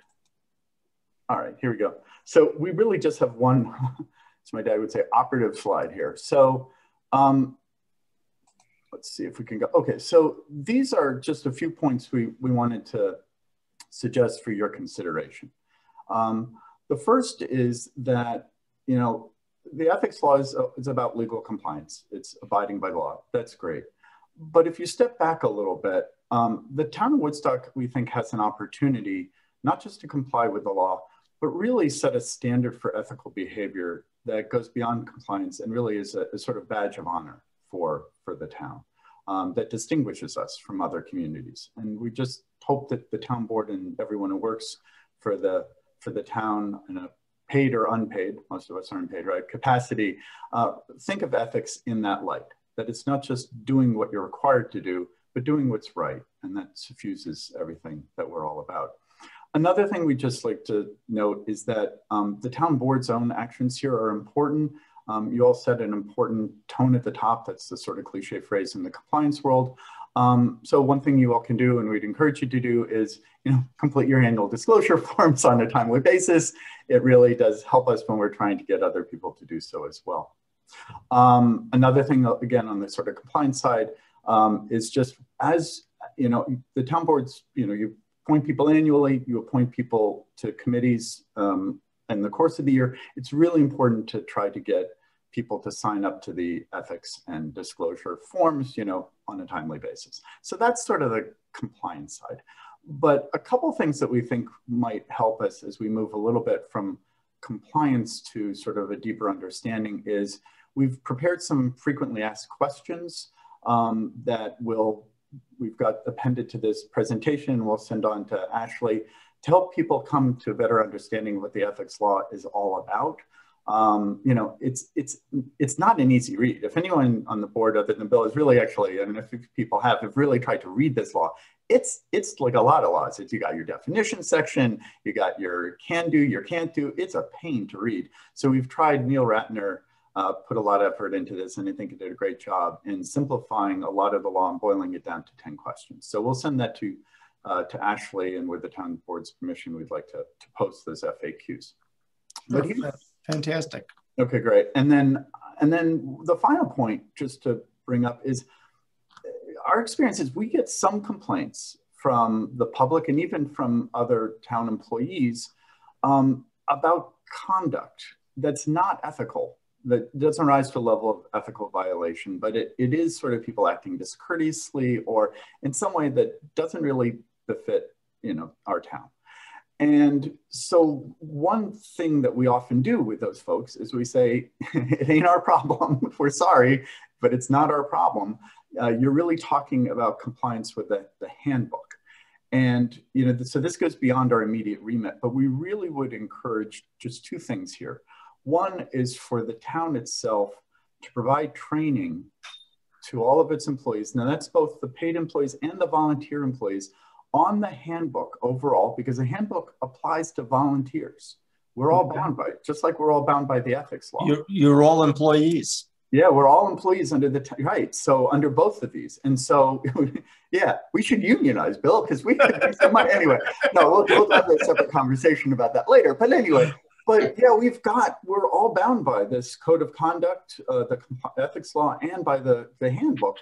All right, here we go. So we really just have one, as my dad would say, operative slide here. So let's see if we can go. Okay, so these are just a few points we wanted to suggest for your consideration. The first is that, the ethics law is about legal compliance. It's abiding by the law. That's great. But if you step back a little bit, the town of Woodstock, we think, has an opportunity not just to comply with the law, but really set a standard for ethical behavior that goes beyond compliance and really is a sort of badge of honor for the town that distinguishes us from other communities. And we just hope that the town board and everyone who works for the town in a paid or unpaid, most of us are unpaid, right, capacity, think of ethics in that light, that it's not just doing what you're required to do, but doing what's right. And that suffuses everything that we're all about. Another thing we just like to note is that the town board's own actions here are important. You all set an important tone at the top. That's the sort of cliche phrase in the compliance world. So one thing you all can do, and we'd encourage you to do, is complete your annual disclosure forms on a timely basis. It really does help us when we're trying to get other people to do so as well. Another thing, again, on the sort of compliance side, is just as, you know, the town boards, you know, you appoint people annually, you appoint people to committees in the course of the year. It's really important to try to get people to sign up to the ethics and disclosure forms, you know, on a timely basis. So that's sort of the compliance side. But a couple of things that we think might help us as we move a little bit from compliance to sort of a deeper understanding is we've prepared some frequently asked questions that we've got appended to this presentation. We'll send on to Ashley to help people come to a better understanding of what the ethics law is all about. You know, it's not an easy read. If anyone on the board other than Bill is really actually, and if people have really tried to read this law, it's like a lot of laws. You got your definition section, you got your can do, your can't do. It's a pain to read. So we've tried, Neil Ratner put a lot of effort into this, and I think he did a great job in simplifying a lot of the law and boiling it down to 10 questions. So we'll send that to Ashley, and with the town board's permission, we'd like to post those FAQs. But fantastic. Okay, great. And then the final point, just to bring up, is our experience is we get some complaints from the public and even from other town employees about conduct that's not ethical, that doesn't rise to a level of ethical violation, but it is sort of people acting discourteously or in some way that doesn't really befit, you know, our town. And so one thing that we often do with those folks is we say, it ain't our problem, we're sorry, but it's not our problem. You're really talking about compliance with the handbook. And, you know, so this goes beyond our immediate remit, but we really would encourage just two things here. One is for the town itself to provide training to all of its employees. Now that's both the paid employees and the volunteer employees on the handbook overall, because the handbook applies to volunteers. We're all bound by it, just like we're all bound by the ethics law. You're all employees. Yeah, we're all employees under the, right. So under both of these. And so, yeah, we should unionize, Bill, because we could do some money. Anyway, no, we'll have a separate conversation about that later. But anyway, but yeah, we're all bound by this code of conduct, the ethics law, and by the handbook.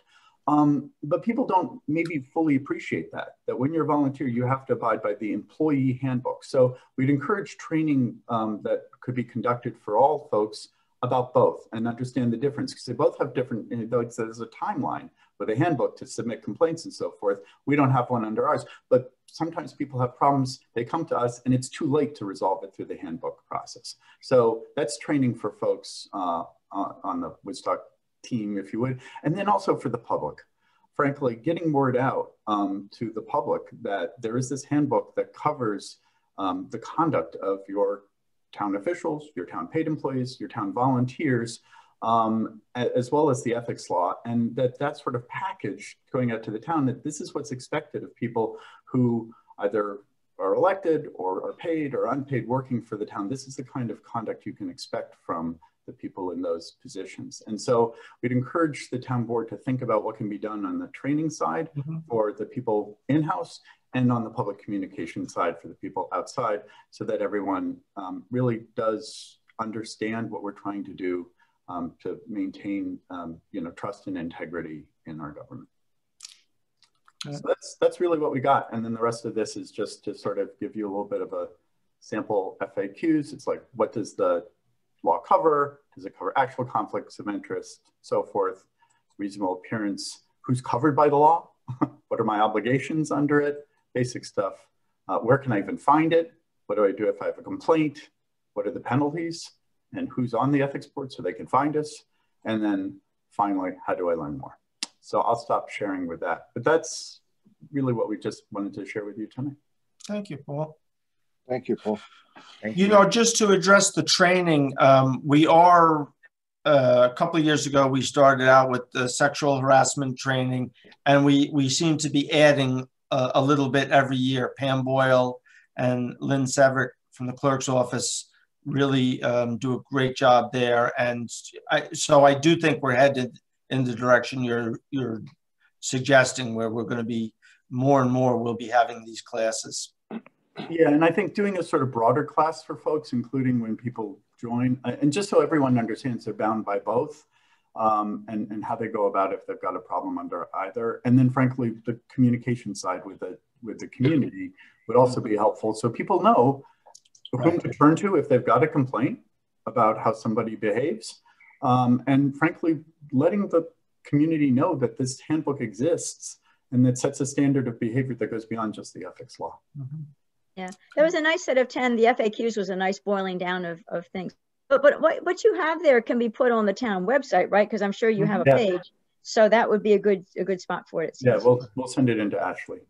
But people don't maybe fully appreciate that when you're a volunteer, you have to abide by the employee handbook. So we'd encourage training that could be conducted for all folks about both and understand the difference, because they both have different, though there's a timeline with a handbook to submit complaints and so forth. We don't have one under ours, but sometimes people have problems, they come to us and it's too late to resolve it through the handbook process. So that's training for folks on the Woodstock team, if you would. And then also for the public, frankly, getting word out to the public that there is this handbook that covers the conduct of your town officials, your town paid employees, your town volunteers, as well as the ethics law, and that sort of package going out to the town, that this is what's expected of people who either are elected or are paid or unpaid working for the town. This is the kind of conduct you can expect from the people in those positions. And so we'd encourage the town board to think about what can be done on the training side for the people in-house and on the public communication side for the people outside, so that everyone really does understand what we're trying to do to maintain you know, trust and integrity in our government. So that's really what we got. And then the rest of this is just to sort of give you a little bit of a sample FAQs. It's like, what does the law cover? Does it cover actual conflicts of interest, so forth? Reasonable appearance, who's covered by the law? What are my obligations under it? Basic stuff. Where can I even find it? What do I do if I have a complaint? What are the penalties? And who's on the ethics board so they can find us? And then finally, how do I learn more? So I'll stop sharing with that. But that's really what we just wanted to share with you tonight. Thank you, Paul. Thank you, Paul. You know, just to address the training, we are, a couple of years ago, we started out with the sexual harassment training, and we seem to be adding a little bit every year. Pam Boyle and Lynn Severt from the clerk's office really do a great job there. And so I do think we're headed in the direction you're suggesting, where we're going to be more and more, we'll be having these classes. Yeah, and I think doing a sort of broader class for folks, including when people join, and just so everyone understands they're bound by both, and how they go about if they've got a problem under either. And then frankly, the communication side with the community would also be helpful. So people know whom to turn to if they've got a complaint about how somebody behaves. And frankly, letting the community know that this handbook exists and that sets a standard of behavior that goes beyond just the ethics law. Mm-hmm. Yeah, that was a nice set of 10. The FAQs was a nice boiling down of things. But what you have there can be put on the town website, right? Because I'm sure you have a page. So that would be a good spot for it. Yeah, we'll send it into Ashley.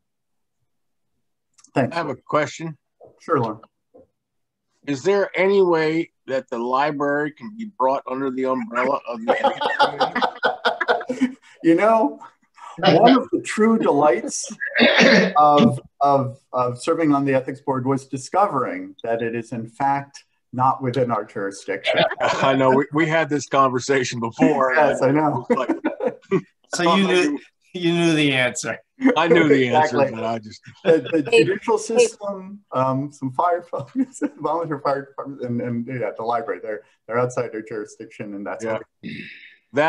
Thanks. I have a question. Sure, Lauren. Is there any way that the library can be brought under the umbrella of the community? You know, one of the true delights of serving on the ethics board was discovering that it is in fact not within our jurisdiction. I know we had this conversation before. Yes, I know. Like, so you knew the answer. I knew the answer, exactly. but I just the judicial system, some fire folks, volunteer fire departments, and yeah, the library. They're outside their jurisdiction, and that's that.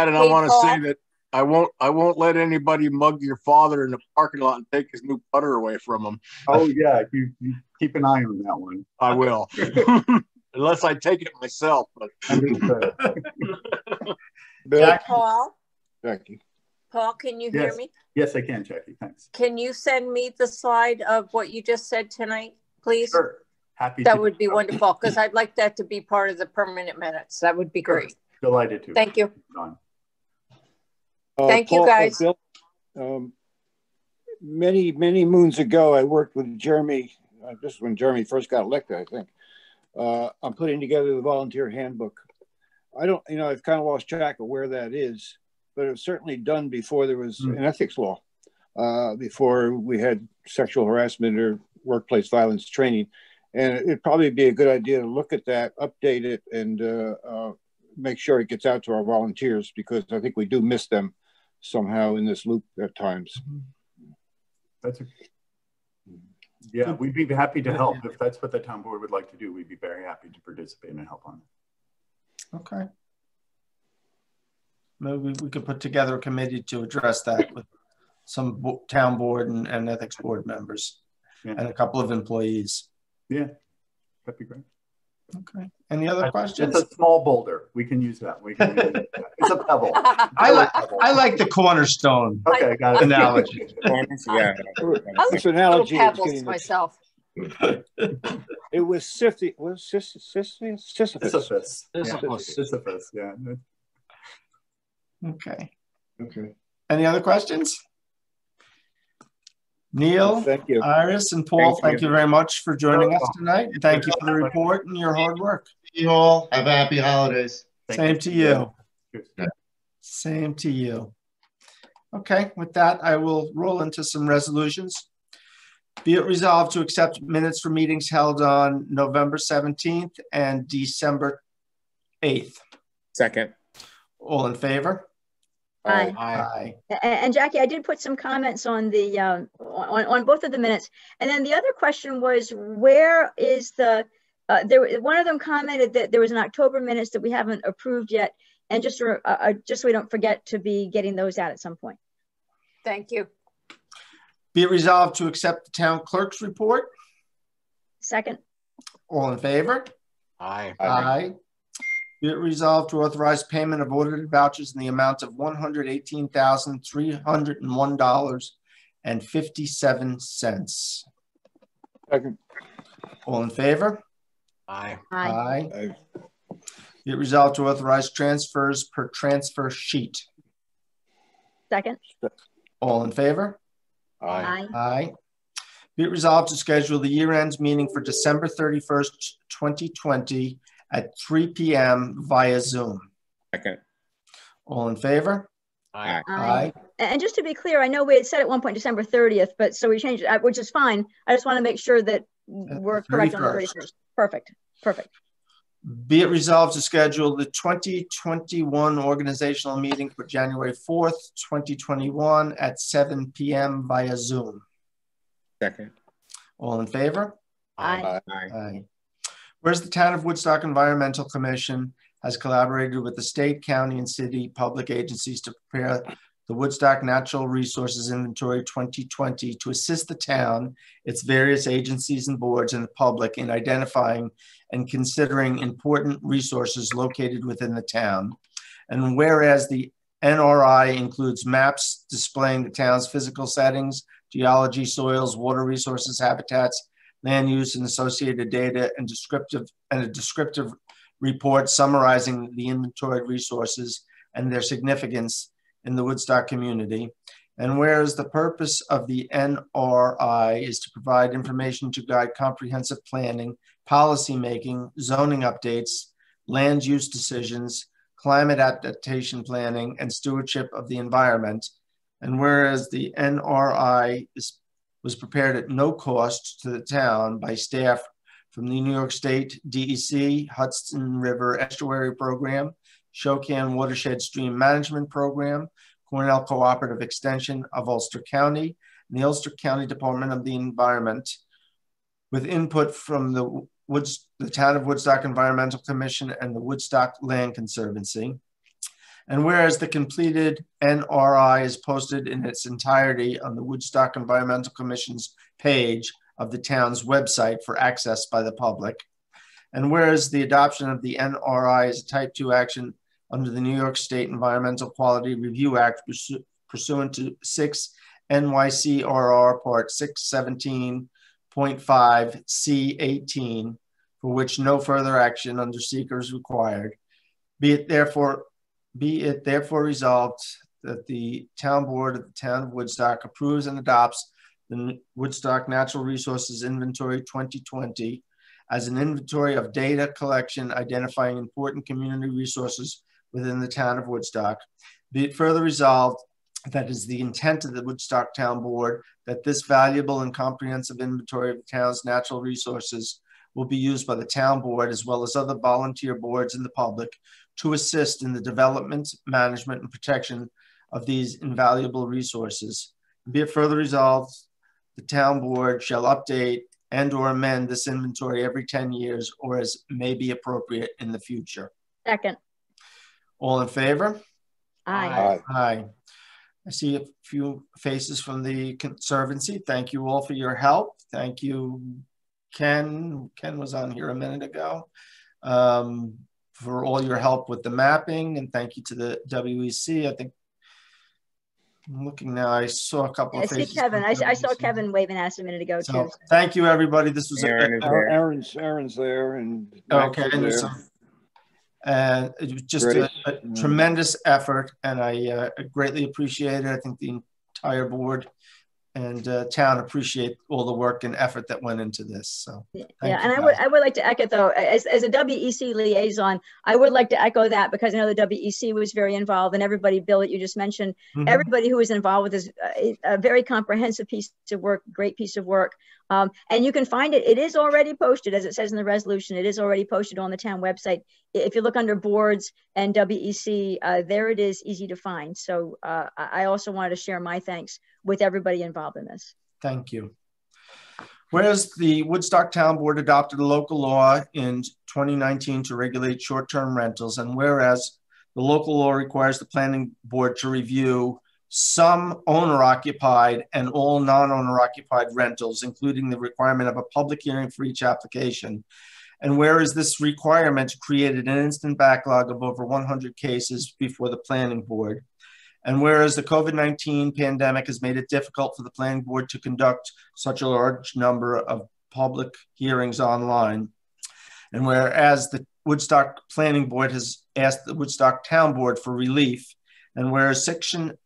And I want to say that I won't let anybody mug your father in the parking lot and take his new putter away from him. Oh yeah, you keep an eye on that one. I will. Unless I take it myself. But Paul? Jackie. Paul, can you hear me? Yes, I can, Jackie. Thanks. Can you send me the slide of what you just said tonight, please? Sure. Happy that would be wonderful, because I'd like that to be part of the permanent minutes. That would be great. Delighted to. Thank you. Thank you, guys. Bill, many moons ago, I worked with Jeremy. This is when Jeremy first got elected, I think. I'm putting together the volunteer handbook. I've kind of lost track of where that is, but it was certainly done before there was an ethics law, before we had sexual harassment or workplace violence training. And it'd probably be a good idea to look at that, update it, and make sure it gets out to our volunteers, because I think we do miss them somehow in this loop at times. Yeah, we'd be happy to help. If that's what the town board would like to do, we'd be very happy to participate and help on it. Okay. Maybe we could put together a committee to address that with some town board and ethics board members and a couple of employees. Yeah, that'd be great. Okay. Any other questions? It's a small boulder. We can use that. We can use that. It's a pebble. I like the cornerstone. Okay, got it. Analogy. Yeah. This analogy is getting myself. It was Sisyphus. Sisyphus. Yeah. Okay. Any other questions? Neil, thank you. Iris, and Paul, thank you very much for joining us tonight. Thank you for the report and your hard work. You all have a happy holidays. Same to you. Same to you. Okay, with that, I will roll into some resolutions. Be it resolved to accept minutes for meetings held on November 17th and December 8th. Second. All in favor? Aye. Aye. And Jackie, I did put some comments on the on both of the minutes. And then the other question was, where is the one of them commented that there was an October minutes that we haven't approved yet, and just so we don't forget to be getting those out at some point. Thank you. Be it resolved to accept the town clerk's report. Second. All in favor? Aye. Aye. Be it resolved to authorize payment of audited vouchers in the amount of $118,301.57. Second. All in favor? Aye. Aye. Be it resolved to authorize transfers per transfer sheet. Second. All in favor? Aye. Aye. Be it resolved to schedule the year-end meeting for December 31st, 2020 at 3 p.m. via Zoom. Second. All in favor? Aye. Aye. And just to be clear, I know we had said at one point December 30th, but so we changed it, which is fine. I just want to make sure that we're correct on the 31st. Perfect. Be it resolved to schedule the 2021 organizational meeting for January 4th, 2021 at 7 p.m. via Zoom. Second. All in favor? Aye. Aye. Whereas the Town of Woodstock Environmental Commission has collaborated with the state, county, and city public agencies to prepare the Woodstock Natural Resources Inventory 2020 to assist the town, its various agencies and boards, and the public in identifying and considering important resources located within the town. And whereas the NRI includes maps displaying the town's physical settings, geology, soils, water resources, habitats, land use, and associated data, and a descriptive report summarizing the inventoried resources and their significance in the Woodstock community. And whereas the purpose of the NRI is to provide information to guide comprehensive planning, policy making, zoning updates, land use decisions, climate adaptation planning, and stewardship of the environment. And whereas the NRI was prepared at no cost to the town by staff from the New York State DEC, Hudson River Estuary Program, Shokan Watershed Stream Management Program, Cornell Cooperative Extension of Ulster County, and the Ulster County Department of the Environment, with input from the Town of Woodstock Environmental Commission and the Woodstock Land Conservancy. And whereas the completed NRI is posted in its entirety on the Woodstock Environmental Commission's page of the town's website for access by the public. And whereas the adoption of the NRI is a type 2 action under the New York State Environmental Quality Review Act pursuant to 6 NYCRR Part 617.5 C18, for which no further action under seeker is required. Be it therefore resolved that the town board of the town of Woodstock approves and adopts the Woodstock Natural Resources Inventory 2020 as an inventory of data collection identifying important community resources within the town of Woodstock. Be it further resolved that is the intent of the Woodstock Town Board that this valuable and comprehensive inventory of the town's natural resources will be used by the town board as well as other volunteer boards and the public to assist in the development, management, and protection of these invaluable resources. Be it further resolved, the town board shall update and or amend this inventory every 10 years or as may be appropriate in the future. Second. All in favor? Aye. Aye. I see a few faces from the Conservancy. Thank you all for your help. Thank you, Ken. Ken was on here a minute ago. For all your help with the mapping, and thank you to the WEC. I think I'm looking now. I saw a couple of faces. I see Kevin. I saw Kevin waving at us a minute ago too. Thank you, everybody. This was Aaron's there, and okay. And it was just a tremendous effort, and I greatly appreciate it. I think the entire board and town appreciate all the work and effort that went into this. So and I would like to echo though, as a WEC liaison, I would like to echo that because I know the WEC was very involved, and everybody, Bill, that you just mentioned, everybody who was involved with this, a very comprehensive piece of work, great piece of work. And you can find it. It is already posted, as it says in the resolution. It is already posted on the town website. If you look under boards and WEC, there it is, easy to find. So I also wanted to share my thanks with everybody involved in this. Thank you. Whereas the Woodstock Town Board adopted a local law in 2019 to regulate short-term rentals, and whereas the local law requires the planning board to review some owner-occupied and all non-owner-occupied rentals, including the requirement of a public hearing for each application. And whereas this requirement created an instant backlog of over 100 cases before the planning board. And whereas the COVID-19 pandemic has made it difficult for the planning board to conduct such a large number of public hearings online. And whereas the Woodstock Planning Board has asked the Woodstock Town Board for relief, and whereas Section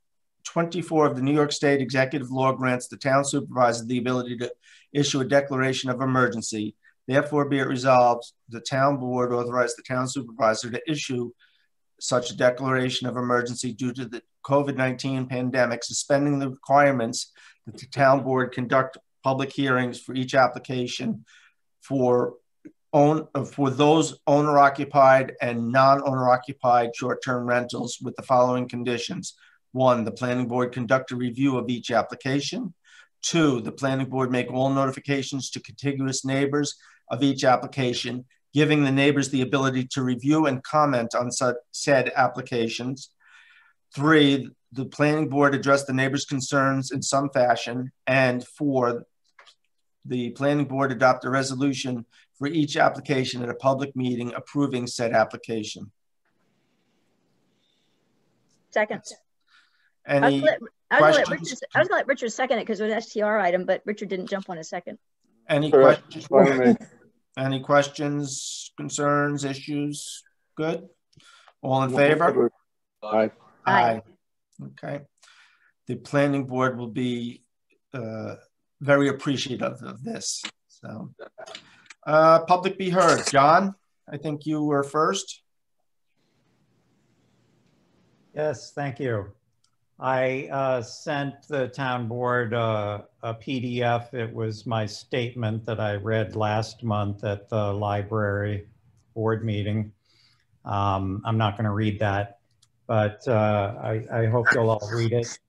24 of the New York State Executive Law grants the town supervisor the ability to issue a declaration of emergency. Therefore, be it resolved, the town board authorized the town supervisor to issue such a declaration of emergency due to the COVID-19 pandemic, suspending the requirements that the town board conduct public hearings for each application for those owner-occupied and non-owner-occupied short-term rentals with the following conditions. 1, the planning board conduct a review of each application. 2, the planning board make all notifications to contiguous neighbors of each application, giving the neighbors the ability to review and comment on said applications. 3, the planning board address the neighbors' concerns in some fashion. And 4, the planning board adopt a resolution for each application at a public meeting approving said application. Second. Any I was questions? going to let Richard second it because it was an STR item, but Richard didn't jump on a second. Any questions? Any questions, concerns, issues? Good. All in favor? Aye. Aye. Okay. The planning board will be very appreciative of this. So, public be heard. John, I think you were first. Yes, thank you. I sent the town board a PDF. It was my statement that I read last month at the library board meeting. I'm not going to read that, but I hope you'll all read it.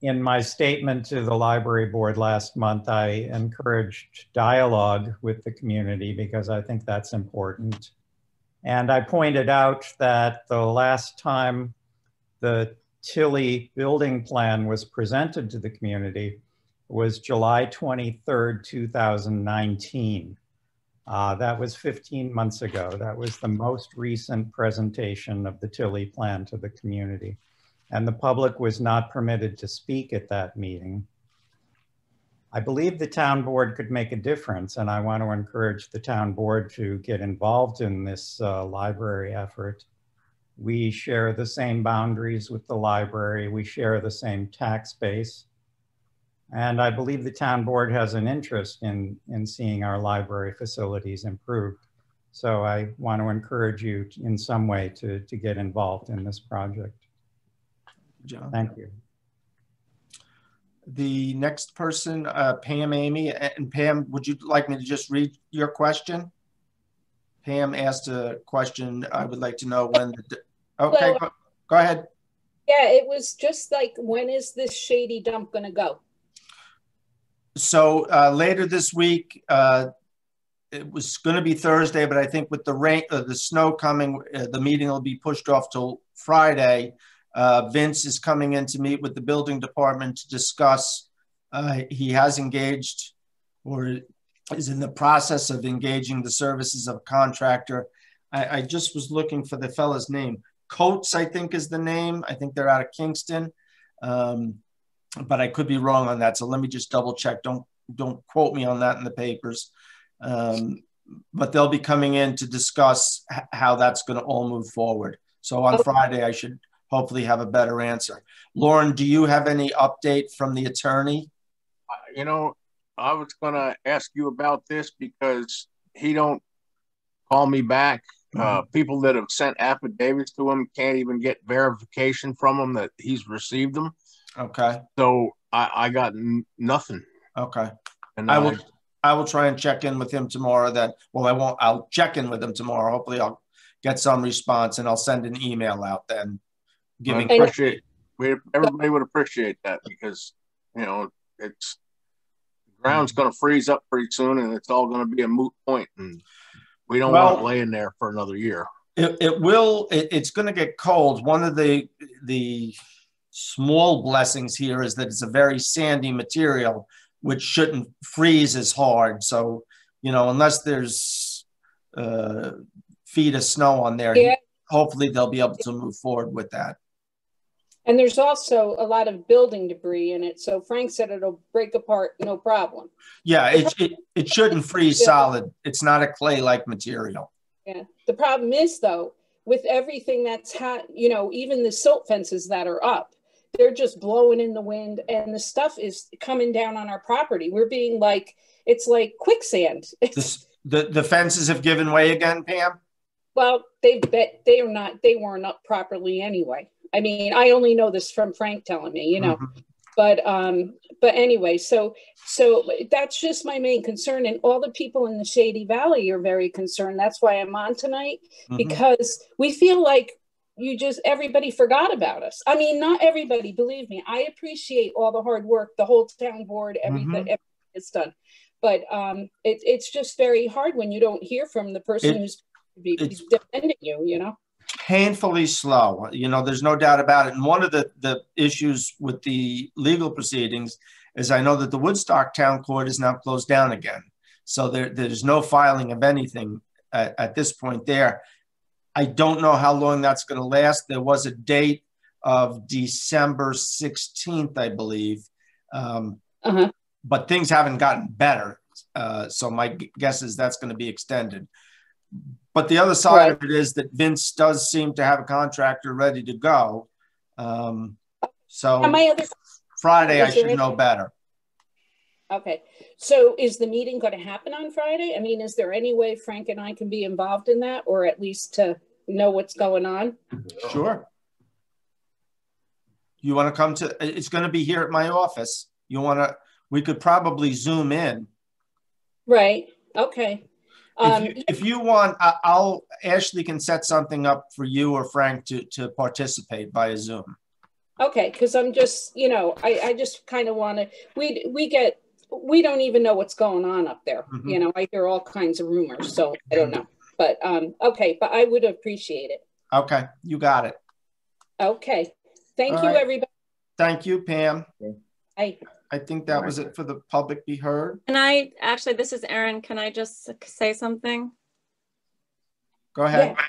In my statement to the library board last month, I encouraged dialogue with the community because I think that's important. And I pointed out that the last time the Tilly building plan was presented to the community was July 23rd, 2019. That was 15 months ago. That was the most recent presentation of the Tilly plan to the community. And the public was not permitted to speak at that meeting. I believe the town board could make a difference, and I want to encourage the town board to get involved in this library effort. We share the same boundaries with the library. We share the same tax base. And I believe the town board has an interest in seeing our library facilities improved. So I want to encourage you in some way to get involved in this project. John. Thank you. The next person, Pam Amy. And Pam, would you like me to just read your question? Pam asked a question. I would like to know when. Okay, Well, go ahead. Yeah, it was just like, when is this shady dump going to go? So later this week, it was going to be Thursday, but I think with the rain, the snow coming, the meeting will be pushed off till Friday. Vince is coming in to meet with the building department to discuss. He has engaged or is in the process of engaging the services of a contractor. I just was looking for the fella's name. Coates, I think, is the name. I think they're out of Kingston, but I could be wrong on that. So let me just double check. Don't quote me on that in the papers. But they'll be coming in to discuss how that's going to all move forward. So on Friday, I should hopefully have a better answer. Lauren, do you have any update from the attorney? You know, I was going to ask you about this because he don't call me back. People that have sent affidavits to him can't even get verification from him that he's received them. Okay. So I got nothing. Okay. And I will try and check in with him tomorrow. I'll check in with him tomorrow. Hopefully I'll get some response and I'll send an email out then. Everybody would appreciate that because, you know, the ground's going to freeze up pretty soon and it's all going to be a moot point. And we don't want it laying there for another year. It's going to get cold. One of the small blessings here is that it's a very sandy material, which shouldn't freeze as hard. So, you know, unless there's feet of snow on there, hopefully they'll be able to move forward with that. And there's also a lot of building debris in it. So Frank said it'll break apart, no problem. Yeah, it shouldn't freeze solid. It's not a clay-like material. Yeah. The problem is, though, with everything that's you know, even the silt fences that are up, they're just blowing in the wind and the stuff is coming down on our property. We're being like, it's like quicksand. The fences have given way again, Pam? Well, they weren't up properly anyway. I mean, I only know this from Frank telling me, you know, but anyway, so that's just my main concern. And all the people in the Shady Valley are very concerned. That's why I'm on tonight, because we feel like everybody forgot about us. I mean, not everybody, believe me. I appreciate all the hard work, the whole town board, everything is done. But it's just very hard when you don't hear from the person who's defending you, you know? Painfully slow. You know, there's no doubt about it. And one of the issues with the legal proceedings is I know that the Woodstock Town Court is now closed down again. So there's no filing of anything at this point there. I don't know how long that's going to last. There was a date of December 16th, I believe. But things haven't gotten better. So my guess is that's going to be extended. But the other side of it is that Vince does seem to have a contractor ready to go. So Friday, I should know better. Okay. So is the meeting going to happen on Friday? I mean, is there any way Frank and I can be involved in that, or at least to know what's going on? Sure. You want to come to, it's going to be here at my office. We could probably Zoom in. Right. Okay. If you want, Ashley can set something up for you or Frank to participate via Zoom. Okay, because I'm just, you know, I just kind of want to, we don't even know what's going on up there. You know, I hear all kinds of rumors, so I don't know. But okay, but I would appreciate it. Okay, you got it. Okay. Thank you, everybody. Thank you, Pam. Bye. I think that was it for the public be heard. Can I, actually, this is Erin. Can I just say something? Go ahead. Yeah.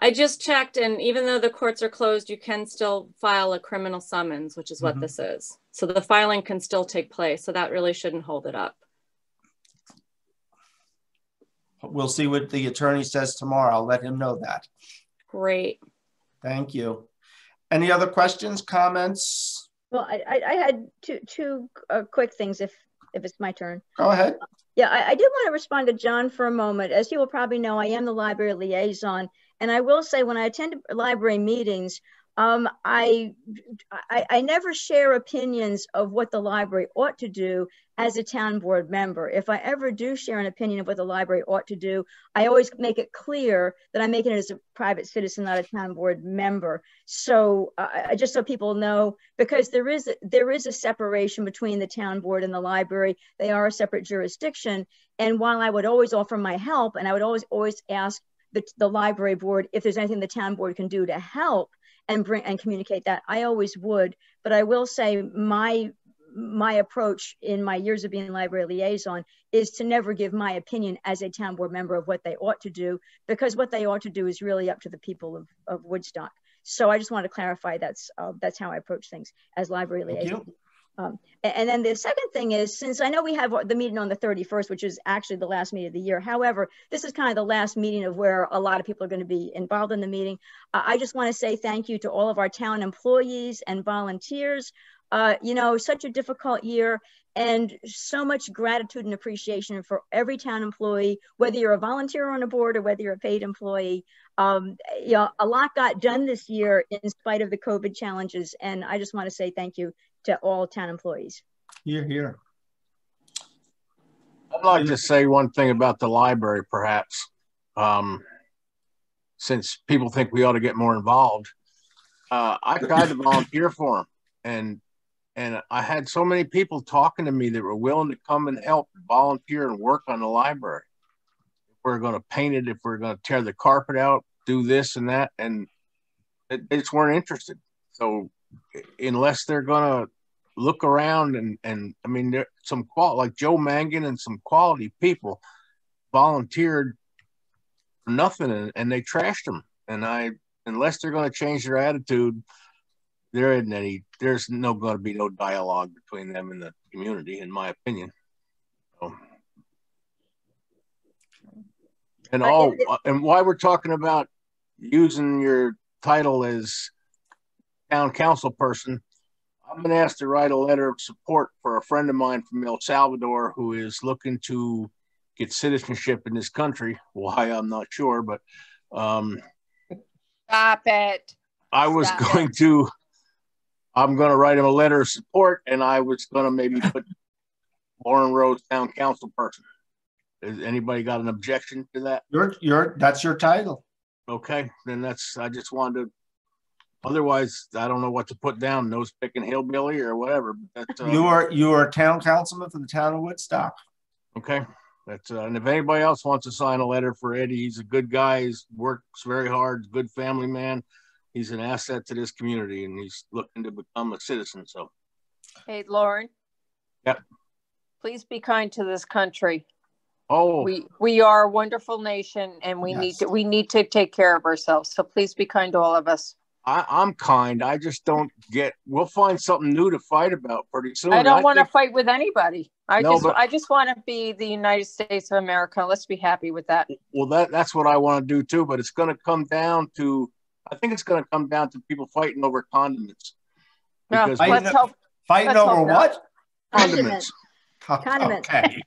I just checked, and even though the courts are closed, you can still file a criminal summons, which is what this is. So the filing can still take place. So that really shouldn't hold it up. We'll see what the attorney says tomorrow. I'll let him know that. Great. Thank you. Any other questions, comments? Well, I had two quick things if it's my turn. Go ahead. Yeah, I did want to respond to John for a moment. As you will probably know, I am the library liaison. And I will say when I attend library meetings, I never share opinions of what the library ought to do as a town board member. If I ever do share an opinion of what the library ought to do, I always make it clear that I'm making it as a private citizen, not a town board member. So just so people know, because there is a separation between the town board and the library. They are a separate jurisdiction. And while I would always offer my help, and I would always ask the library board if there's anything the town board can do to help and communicate that, I always would. But I will say my approach in my years of being library liaison is to never give my opinion as a town board member of what they ought to do, because what they ought to do is really up to the people of Woodstock. So I just want to clarify that's how I approach things as library liaison. And then the second thing is, since I know we have the meeting on the 31st, which is actually the last meeting of the year. However, this is kind of the last meeting of where a lot of people are going to be involved in the meeting. I just want to say thank you to all of our town employees and volunteers. You know, such a difficult year, and so much gratitude and appreciation for every town employee, whether you're a volunteer on a board or whether you're a paid employee. You know, a lot got done this year in spite of the COVID challenges. And I just want to say thank you to all town employees. Here, here. I'd like to say one thing about the library, perhaps, since people think we ought to get more involved. I tried to volunteer for them, and I had so many people talking to me that were willing to come and help and volunteer and work on the library. If we're going to paint it, if we're going to tear the carpet out, do this and that, and they just weren't interested. So unless they're going to look around and I mean, there some like Joe Mangan and some quality people volunteered for nothing, and they trashed them. And unless they're going to change their attitude, there's going to be no dialogue between them and the community, in my opinion. So, and why we're talking about using your title as town council person, I've been asked to write a letter of support for a friend of mine from El Salvador who is looking to get citizenship in this country. Why, I'm not sure, but Stop it. I'm going to write him a letter of support, and I was going to maybe put Lauren Rose town council person. Has anybody got an objection to that? That's your title. Okay, then I just wanted to Otherwise, I don't know what to put down, nose picking hillbilly or whatever. But that's, You are a town councilman for the town of Woodstock. okay. That's and if anybody else wants to sign a letter for Eddie, he's a good guy. He works very hard, good family man. He's an asset to this community, and he's looking to become a citizen. So, Hey, Lauren. Yep. Please be kind to this country. Oh, we are a wonderful nation, and we need to take care of ourselves. So please be kind to all of us. I'm kind. I just don't get. We'll find something new to fight about pretty soon. I don't want to fight with anybody. I No, just want to be the United States of America. Let's be happy with that. Well, that's what I want to do too. But it's going to come down to. I think it's going to come down to people fighting over condiments. Because fighting over what? Condiments. Condiments. Okay.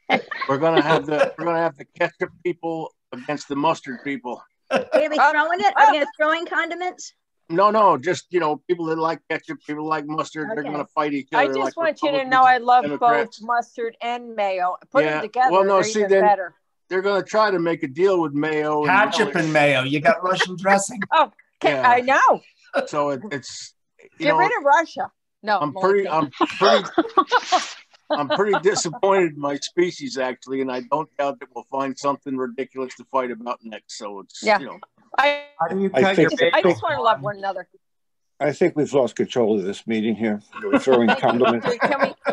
We're gonna have the ketchup people against the mustard people. Are we throwing it? Are we gonna throwing condiments? No, just people that like ketchup, people like mustard. Okay. They're gonna fight each other. I just want you to know I love both mustard and mayo. Put them together. Well, no, they're even better. They're gonna try to make a deal with mayo. Ketchup and mayo. You got Russian dressing. Oh, yeah. I know. So it's get rid of Russia. No, I'm pretty disappointed in my species actually, and I don't doubt that we'll find something ridiculous to fight about next. So it's I just want to love one another. I think we've lost control of this meeting here. We're throwing condiments.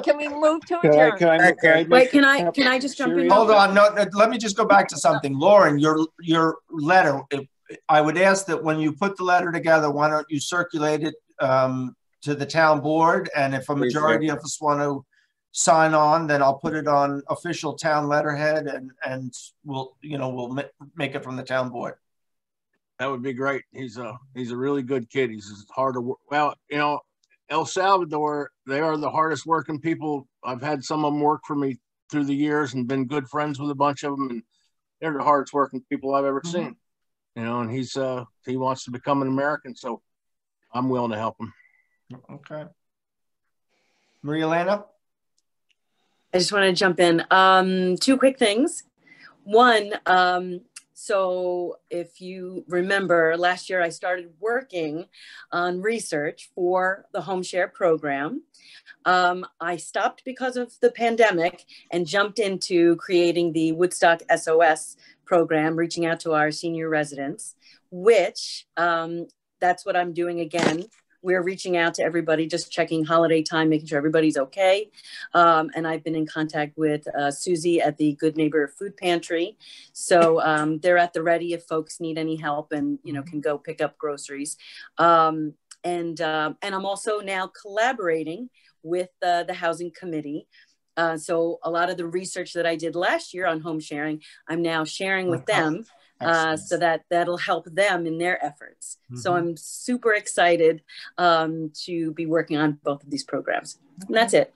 Can we move to Can I just jump in? Hold on. No, let me just go back to something. Lauren, your letter, I would ask that when you put the letter together, why don't you circulate it to the town board? And if a majority of us want to sign on, then I'll put it on official town letterhead and we'll make it from the town board. That would be great. He's a really good kid. He's hard to work. Well, El Salvador, they are the hardest working people. I've had some of them work for me through the years and been good friends with a bunch of them, and they're the hardest working people I've ever seen. And he wants to become an American, so I'm willing to help him. Okay. Maria Elena? I just want to jump in. Two quick things. One, so if you remember, last year I started working on research for the home share program. I stopped because of the pandemic and jumped into creating the Woodstock SOS program, reaching out to our senior residents, which that's what I'm doing again. We're reaching out to everybody, just checking holiday time, making sure everybody's okay. And I've been in contact with Susie at the Good Neighbor Food Pantry. So they're at the ready if folks need any help and, can go pick up groceries. And I'm also now collaborating with the Housing Committee. So a lot of the research that I did last year on home sharing, I'm now sharing with them. So that'll help them in their efforts. So I'm super excited to be working on both of these programs. And that's it.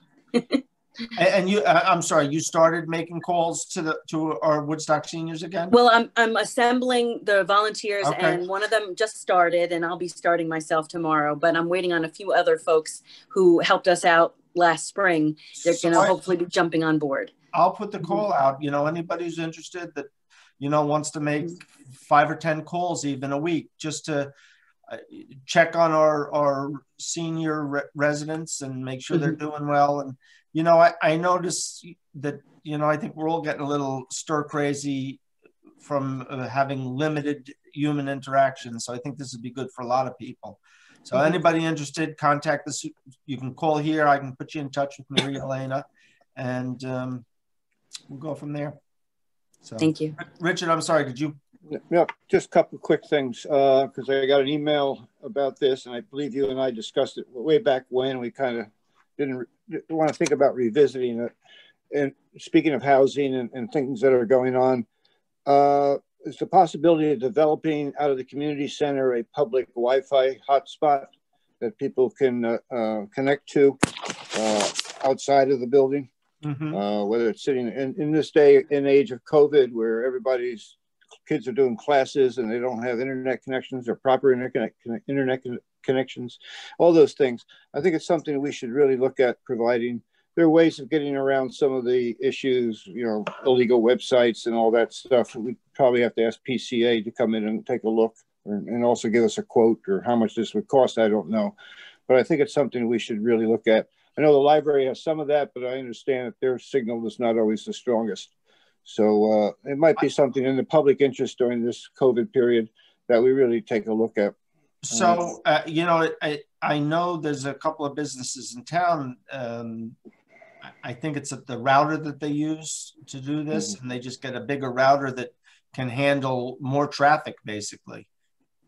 And you, I'm sorry, you started making calls to our Woodstock seniors again? Well, I'm assembling the volunteers, and one of them just started, and I'll be starting myself tomorrow. But I'm waiting on a few other folks who helped us out last spring. They're going to hopefully be jumping on board. I'll put the call out. Anybody who's interested that wants to make 5 or 10 calls even a week just to check on our senior residents and make sure they're doing well. And, I noticed that, I think we're all getting a little stir crazy from having limited human interaction. So I think this would be good for a lot of people. So anybody interested, contact us. You can call here. I can put you in touch with Maria Elena, and we'll go from there. So, thank you. Richard, I'm sorry, did you? Yeah, just a couple of quick things, because I got an email about this, and I believe you and I discussed it way back when. We kind of didn't want to think about revisiting it. And speaking of housing and things that are going on, is the possibility of developing out of the community center a public Wi-Fi hotspot that people can connect to outside of the building? Whether it's sitting in this day and age of COVID, where everybody's kids are doing classes and they don't have internet connections or proper internet connections, all those things. I think it's something we should really look at providing. There are ways of getting around some of the issues, illegal websites and all that stuff. We probably have to ask PCA to come in and take a look and also give us a quote or how much this would cost. I don't know, but I think it's something we should really look at. I know the library has some of that, but I understand that their signal is not always the strongest. So it might be something in the public interest during this COVID period that we really take a look at. So, you know, I know there's a couple of businesses in town. I think it's the router that they use to do this, and they just get a bigger router that can handle more traffic, basically.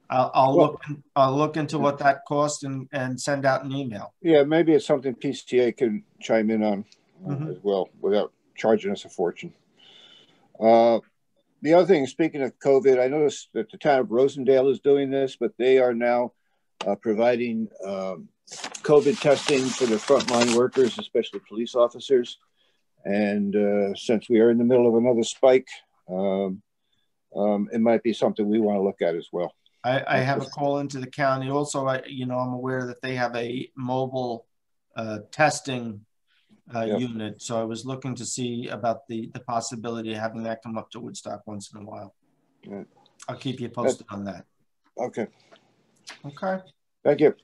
I'll look into what that costs and send out an email. Yeah, maybe it's something PCA can chime in on as well without charging us a fortune. The other thing, speaking of COVID, I noticed that the town of Rosendale is doing this, but they are now providing COVID testing for the frontline workers, especially police officers. And since we are in the middle of another spike, it might be something we want to look at as well. I have a call into the county. Also, I'm aware that they have a mobile testing unit. So I was looking to see about the possibility of having that come up to Woodstock once in a while. Yeah. I'll keep you posted on that. Okay. Okay. Thank you.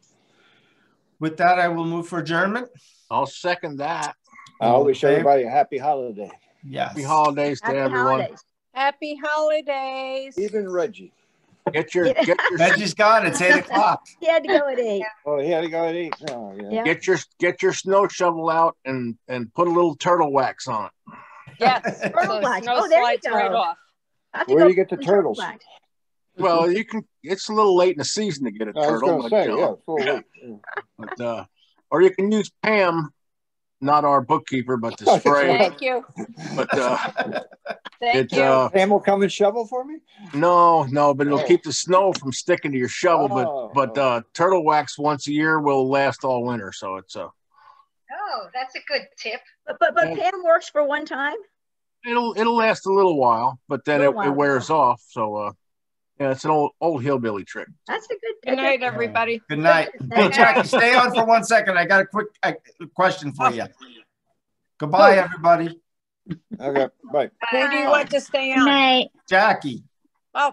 With that, I will move for adjournment. I'll second that. I'll wish everybody a happy holiday. Yes. Happy holidays to everyone. Holidays. Happy holidays. Even Reggie. Get your Reggie's gone. It's 8 o'clock. He had to go at 8. Oh, he had to go at 8. Oh, yeah. Get your snow shovel out and put a little turtle wax on it. Yes. Turtle wax. Snow Oh, there you slides go. right off. Where do you get the turtles? Well, you can. It's a little late in the season to get a turtle. I was going to say, yeah, full late. But or you can use Pam, not our bookkeeper, but the spray. Thank you. But Thank you. Pam will come and shovel for me? No, but it'll keep the snow from sticking to your shovel. But turtle wax once a year will last all winter, so it's Oh, that's a good tip. But Pam works for one time. it'll last a little while, but then it wears off. So yeah, it's an old hillbilly trick. That's a good night, everybody. Good night. Hey, Jackie, stay on for 1 second. I got a quick question for you. Goodbye, everybody. Okay, bye. Who do you want to stay on? Night. Jackie. Oh.